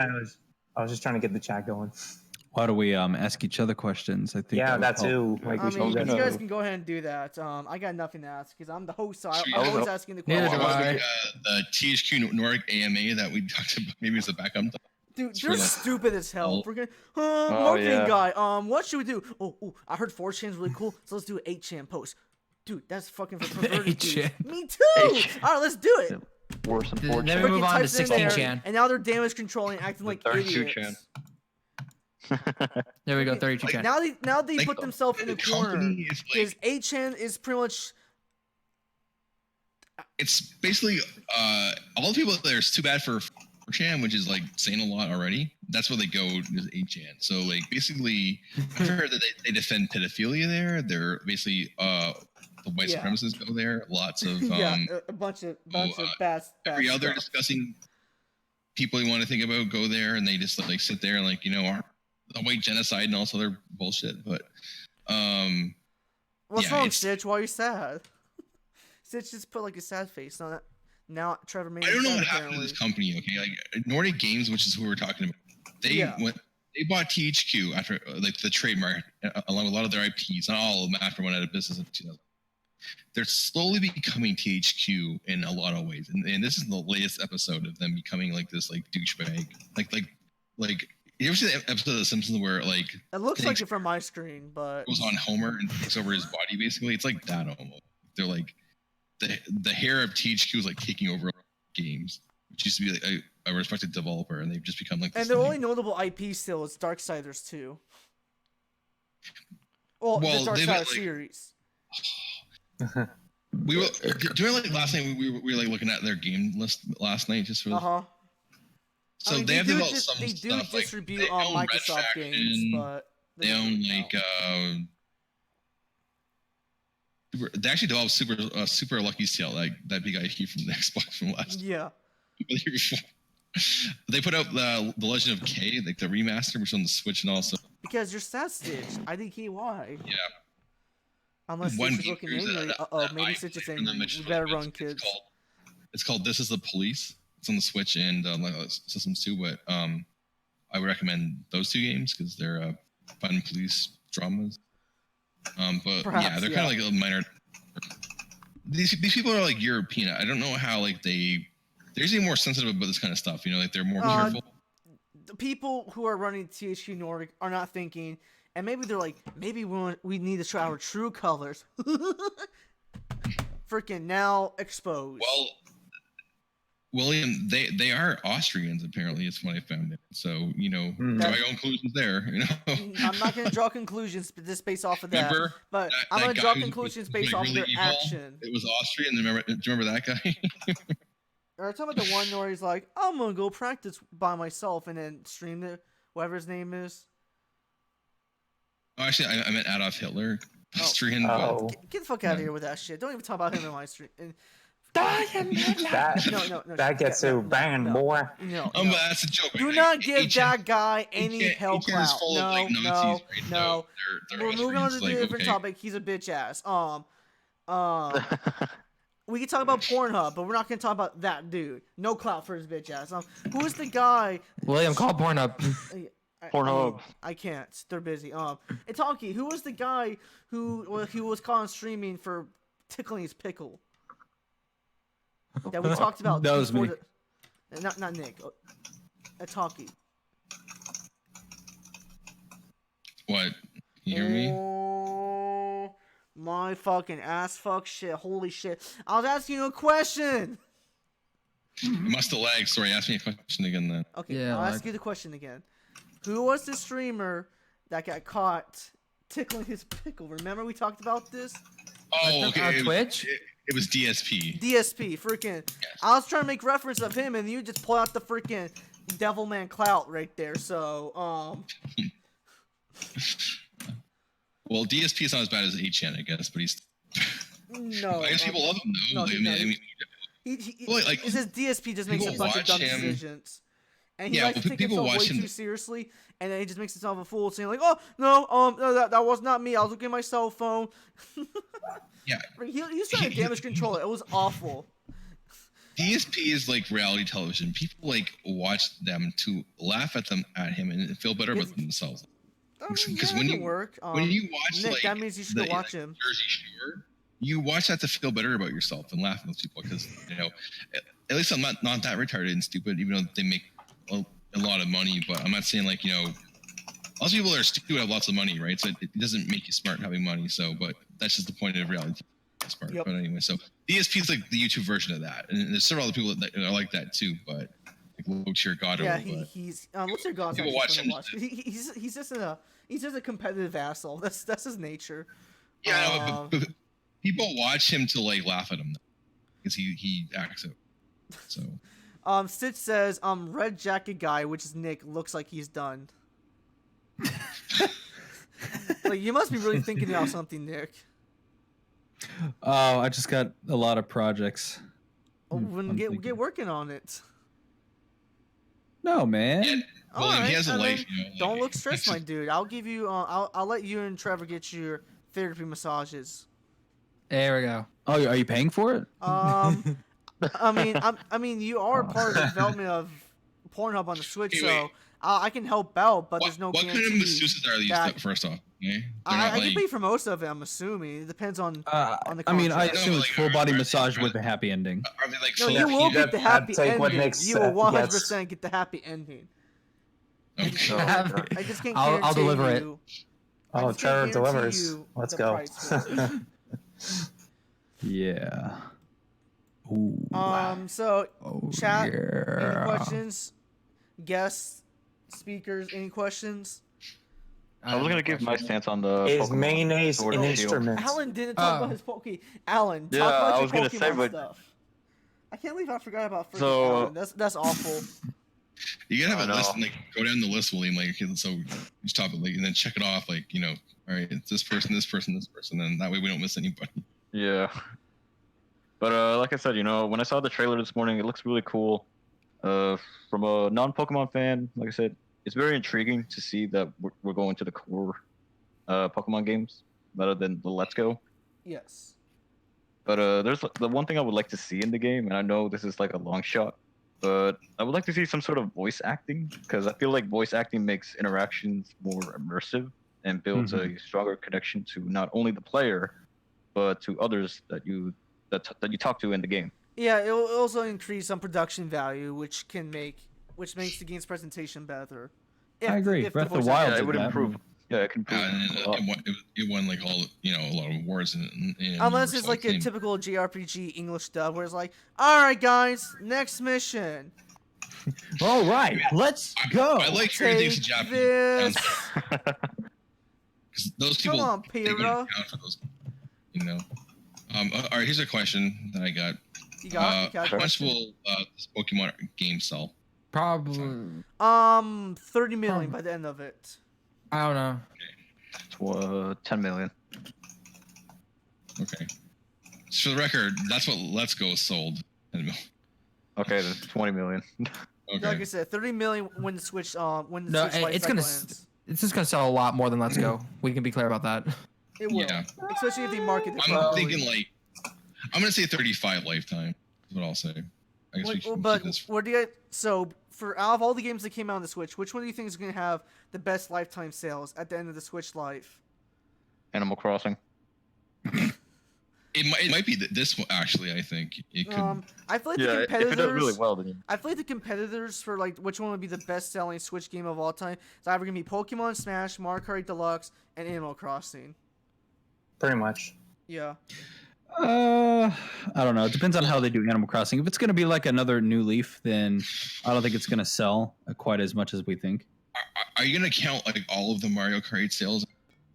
I was just trying to get the chat going. Why do we ask each other questions? I think Yeah, would that help. too. Like, I we should mean, do you that guys too. can go ahead and do that. I got nothing to ask because I'm the host, so Sure, I'm yeah. always asking the Yeah, questions. do I. The THQ Nordic AMA that we talked about, maybe it's a backup. Dude, for they're the- stupid as hell. Oh. We're gonna marketing yeah. guy. What should we do? Oh, I heard 4chan's really cool, so let's do an 8chan post. Dude, that's fucking for perverted dudes. 8chan. Me too. All right, let's do it. Worse than Then 4chan. we move Freaking on to types in there, 16chan. and now they're damage controlling, acting like 32chan. idiots. There we go, 32chan. Now they Like, put themselves in a the corner company is because like 8chan is pretty much. it's basically all the people there is too bad for 4chan, which is like saying a lot already. That's where they go is 8chan. So like basically, I've heard that they defend pedophilia there. They're basically the white Yeah. supremacists go there. Lots of Yeah, a bunch of bad every other stuff. discussing people you want to think about go there, and they just like sit there and like the white genocide and all this other bullshit. But What's yeah, wrong, it's- Stitch? Why are you sad? Stitch just put like a sad face on it. Now Trevor made I don't know sad, what happened to apparently. this company. Okay, like Nordic Games, which is who we're talking about. They bought THQ after like the trademark along with a lot of their IPs, not all of them after went out of business in 2000. They're slowly becoming THQ in a lot of ways, and this is the latest episode of them becoming like this like douchebag. Like you ever see the episode of The Simpsons where like It looks like thanks- it from my screen, but goes on Homer and takes over his body basically? It's like that almost. They're like the hair of THQ is like taking over games, which used to be like a respected developer, and they've just become like. and This their thing. only notable IP still is Darksiders 2. Well, Well, the they've Darksiders got, like- series. We were during like last night. We were like looking at their game list last night just for. So I mean, they have do developed dis- some they do stuff like distribute they own Red Microsoft Faction, games, but they don't own really like count. they actually developed super Lucky Tail, like that big IP from the Xbox from last Yeah. the year before. They put out the Legend of K, like the remaster, which is on the Switch and also Because you're sad, Stitch. I think why. yeah. Unless One Stitch is game looking series angry. that Maybe I Stitch is played from them, angry. which We is better really run, good. kids. It's called This Is the Police. It's on the Switch and like, systems too, but I would recommend those two games because they're fun police dramas. But Perhaps, yeah, they're kind of like a minor. These people are like European. I don't know how like they're usually more sensitive about this kind of stuff. You know, like they're more careful. The people who are running THQ Nordic are not thinking, and maybe they're like, maybe we need to show our true colors. Freaking now exposed. Well, William, they are Austrians apparently. It's what I found out. So draw your own conclusions there. You know, I'm not gonna draw conclusions just based off of that. Remember But that I'm gonna guy draw who was conclusions like based off of really their evil? action. It was Austrian. Do you remember that guy? Or talking about the one where he's like, I'm gonna go practice by myself and then stream it, whatever his name is. Oh, actually, I meant Adolf Hitler, Oh. Austrian. Oh, Get the fuck out of here with that shit. Don't even talk about him in my stream. And That gets you banging, boy. No, But no. that's a joke. Do right? not give HN that guy any HN hell is clout. full of, No, like, Nazis, no, right? So no. they're We're moving on to Austrians, a like, different okay. topic. He's a bitch ass. We can talk about Pornhub, but we're not gonna talk about that dude. No clout for his bitch ass. Who is the guy? William, call Pornhub. Pornhub. I can't. They're busy. Italki, who was the guy who was caught on streaming for tickling his pickle? That we talked about. That was me. Not Nick. Italki. What? You hear me? Oh my fucking ass fuck shit. Holy shit. I was asking you a question. You must have lagged. Sorry, ask me a question again then. Okay, Yeah, I'll ask like- you the question again. Who was the streamer that got caught tickling his pickle? Remember we talked about this? Oh, okay. Twitch? It was DSP. DSP, freaking. I was trying to make reference of him, and you just pull out the freaking Devilman clout right there. So, Well, DSP is not as bad as HN, I guess, but he's. no. I guess people love him though. No, I mean, he well, like, it says DSP just makes a people bunch of dumb watch him- decisions. And he Yeah, likes well, to take people himself way watch him- too seriously, and then he just makes himself a fool, saying like, "Oh no, that was not me. I was looking at my cell phone." yeah, He was trying to damage control it. It was awful. DSP is like reality television. People like watch them to laugh at him and feel better about themselves. Because Yeah, when that can you work. when you watch Nick, like that means you should go the, watch like, him. Jersey Shore, you watch that to feel better about yourself and laugh at those people because at least I'm not that retarded and stupid, even though they make a lot of money. But I'm not saying like lots of people that are stupid have lots of money, right? So it doesn't make you smart having money. So, but that's just the point of reality. Smart. Yep. But anyway, so DSP is like the YouTube version of that, and there's several other people that are like that too. But like Low Tier God. Yeah, but he's what's your god's People watch him. He's just a competitive asshole. That's his nature. Yeah, but people watch him to like laugh at him because he acts out. So Stitch says red jacket guy, which is Nick, looks like he's done. Like you must be really thinking about something, Nick. Oh, I just got a lot of projects. Oh, I'm get thinking. working on it. No, man. yeah, well, Alright, he has a I mean, life. Don't look stressed, my dude. I'll give you. I'll let you and Trevor get your therapy massages. There we go. Oh, are you paying for it? I mean, you are part of the development of Pornhub on the Switch, Hey, so wait. I can help out, but there's no What kind guarantee. of masseuses are these? that- First off, okay? I can pay for most of it. I'm assuming it depends on the I mean, I contract. assume it's like, full body are- massage with a happy ending. Are they like No, full you will of- get the happy take what ending. Nick You will said, 100% get the happy ending. Okay. I just can't I'll guarantee deliver it. you. I Oh, just can't Trevor guarantee delivers. you Let's the go. price for it. Yeah. Ooh. So Oh, chat, yeah. any questions? Guests, speakers, any questions? I was gonna give my stance on the. Is Pokemon mayonnaise Sword an and Shield. instrument? Alan didn't talk about his Pokemon. Alan, talk Yeah, about I your was gonna Pokemon say, but- stuff. I can't believe I forgot about freaking So- Alan. That's awful. You gotta I have a list know. and like go down the list, William. Like so each topic, like, and then check it off. Like all right, it's this person, this person, this person, and that way we don't miss anybody. Yeah. But like I said, when I saw the trailer this morning, it looks really cool. From a non-Pokemon fan, like I said, it's very intriguing to see that we're going to the core Pokemon games rather than the Let's Go. Yes. But there's the one thing I would like to see in the game, and I know this is like a long shot, but I would like to see some sort of voice acting because I feel like voice acting makes interactions more immersive and builds a stronger connection to not only the player, but to others that you talk to in the game. Yeah, it will also increase some production value, which makes the game's presentation better. I agree. if Breath of voice the Wild acting- Yeah, it did would that. improve. Yeah, it can improve. And a lot. it won like all a lot of awards. Unless it's like a typical JRPG English dub, where it's like, "All right, guys, next mission. All right, let's go. I like hearing things in Take Japanese. this." Because those Come people on, take into Pyrrha. account for those. All right, here's a question that I got. You got a How much question? will this Pokemon game sell? Probably. 30 million by the end of it. I don't know. 10 million. Okay. For the record, that's what Let's Go sold. Okay, then 20 million. Like Okay. I said, 30 million when the Switch when the No, Switch life it's cycle gonna ends. it's just gonna sell a lot more than Let's Go. We can be clear about that. It will, Yeah. especially if they market it I'm properly. thinking like, I'm gonna say 35 lifetime. Is what I'll say. I guess we Wait, should but keep this. what do you so for out of all the games that came out on the Switch, which one do you think is going to have the best lifetime sales at the end of the Switch life? Animal Crossing. It might be this one actually. I think it could. I feel like Yeah, the if it does competitors. really well, then I feel like the competitors for like which one would be the best-selling Switch game of all time is either gonna be Pokemon Smash, Mario Kart Deluxe, and Animal Crossing. Pretty much. Yeah. I don't know. It depends on how they do Animal Crossing. If it's gonna be like another New Leaf, then I don't think it's gonna sell quite as much as we think. Are you gonna count like all of the Mario Kart sales?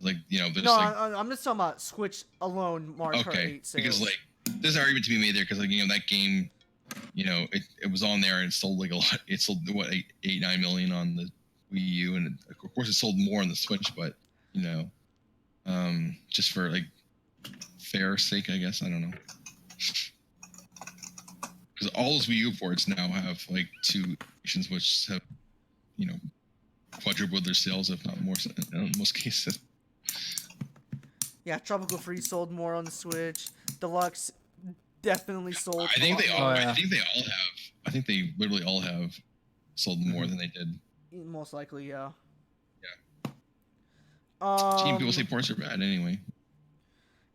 Like there's No, like I'm just talking about Switch alone. Mario Kart okay 8 sales. because like there's an argument to be made there because like that game, it was on there and it sold like a lot. It sold what 9 million on the Wii U and of course it sold more on the Switch, but just for like fair sake, I guess I don't know. Because all those Wii U ports now have like 2 nations which have quadrupled their sales, if not more, in most cases. Yeah, Tropical Freeze sold more on the Switch. Deluxe definitely sold. I think a they lot all. more. yeah. I think they all have. I think they literally all have sold more than they did. Most likely, yeah. Team people say ports are bad anyway.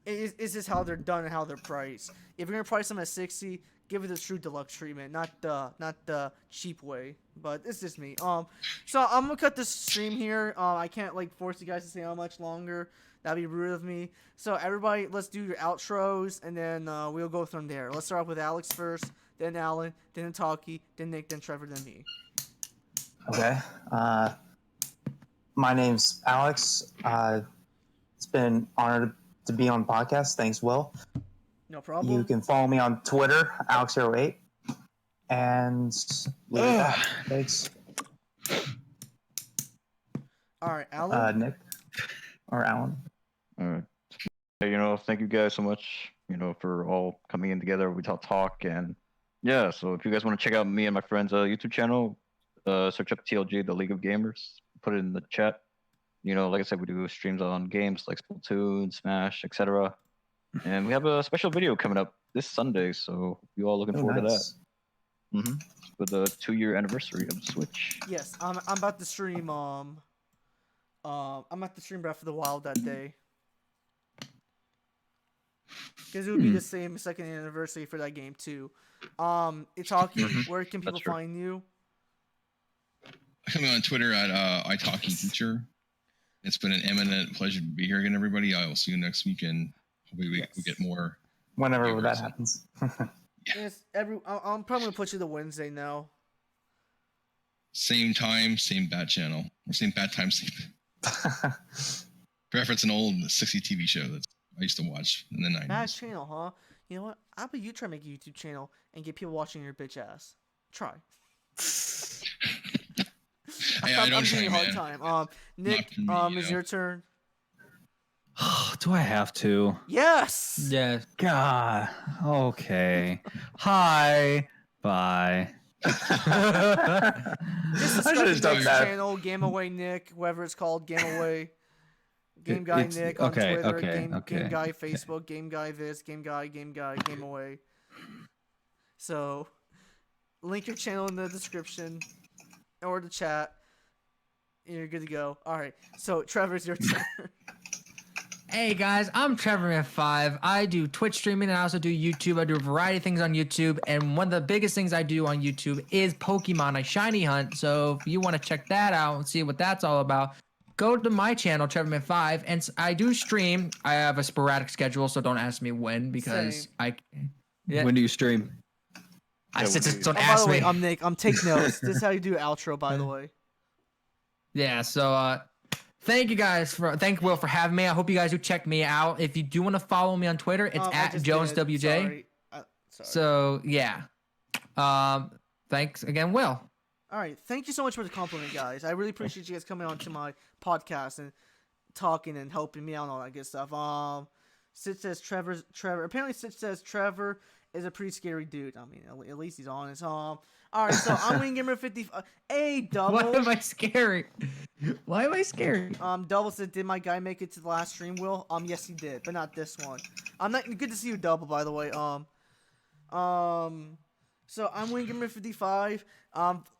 Is this how they're done and how they're priced? If you're gonna price them at 60, give it the true deluxe treatment, not the cheap way. But it's just me. So I'm gonna cut this stream here. I can't like force you guys to stay on much longer. That'd be rude of me. So everybody, let's do your outros, and then we'll go from there. Let's start off with Alex first, then Alan, then Taki, then Nick, then Trevor, then me. Okay. My name's Alex. It's been an honor to be on the podcast. Thanks, Will. No problem. You can follow me on Twitter, Alex08. And leave it at that. Thanks. All right, Alan. Nick or Alan. all right. Thank you guys so much, for all coming in together. We talk, and yeah. So if you guys want to check out me and my friends' YouTube channel, search up TLG, the League of Gamers. Put it in the chat. Like I said, we do streams on games like Splatoon, Smash, etc. And we have a special video coming up this Sunday, so you all looking forward to that. For the 2-year anniversary of the Switch. Yes, I'm about to stream. I'm about to stream Breath of the Wild that day. Because it would be the same second anniversary for that game too. Itaki, where can people find you? Coming on Twitter at iTalkingTeacher. It's been an eminent pleasure to be here again, everybody. I will see you next week, and hopefully we get more. Whenever that happens. Yes, I'm probably gonna put you to Wednesday now. Same time, same bad channel, or same bad time, same. Reference an old 60 TV show that I used to watch in the 90s. Bad channel, huh? You know what? How about you try to make a YouTube channel and get people watching your bitch ass? Try. Hey, I'm don't giving you a try, hard man. time. Nick, Not me, is your turn. Do I have to? Yes. Yeah. God. Okay. Hi. Bye. Just I subscribe should've to done Nick's that. channel, Game Away Nick, whoever it's called, Game Away. Game Guy It's- Nick on okay, Twitter, okay, Game okay. Guy Facebook, Game Guy this, Game Guy, Game Away. So, link your channel in the description or the chat. And you're good to go. All right. So, Trevor's your turn. Hey guys, I'm TrevorF5. I do Twitch streaming and I also do YouTube. I do a variety of things on YouTube, and one of the biggest things I do on YouTube is Pokemon. I shiny hunt. So if you want to check that out and see what that's all about, go to my channel, TrevorF5, and I do stream. I have a sporadic schedule, so don't ask me when because Same. Yeah. When do you stream? I said just don't Oh, by ask the way, me. I'm Nick. I'm take notes. This is how you do outro, by the way. Yeah, so thank you guys thank Will for having me. I hope you guys do check me out. If you do want to follow me on Twitter, it's I at just JonesWJ. did. Sorry. Sorry. So yeah. Thanks again, Will. All right. Thank you so much for the compliment, guys. I really appreciate you guys coming on to my podcast and talking and helping me out and all that good stuff. Stitch says Trevor. Apparently, Stitch says Trevor is a pretty scary dude. I mean, at least he's honest. All right, so I'm WiiamGamer 55. Hey, Double. Why am I scary? Why am I scary? Double said, did my guy make it to the last stream, Will? Yes, he did, but not this one. I'm not good to see you, Double, by the way. So I'm WiiamGamer 55.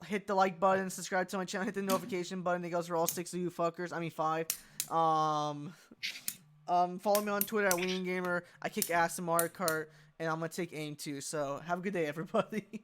Hit the like button, subscribe to my channel, hit the notification button. It goes for all 6 of you fuckers. I mean 5. Follow me on Twitter at WiiamGamer. I kick ass in Mario Kart, and I'm gonna take aim too. So have a good day, everybody.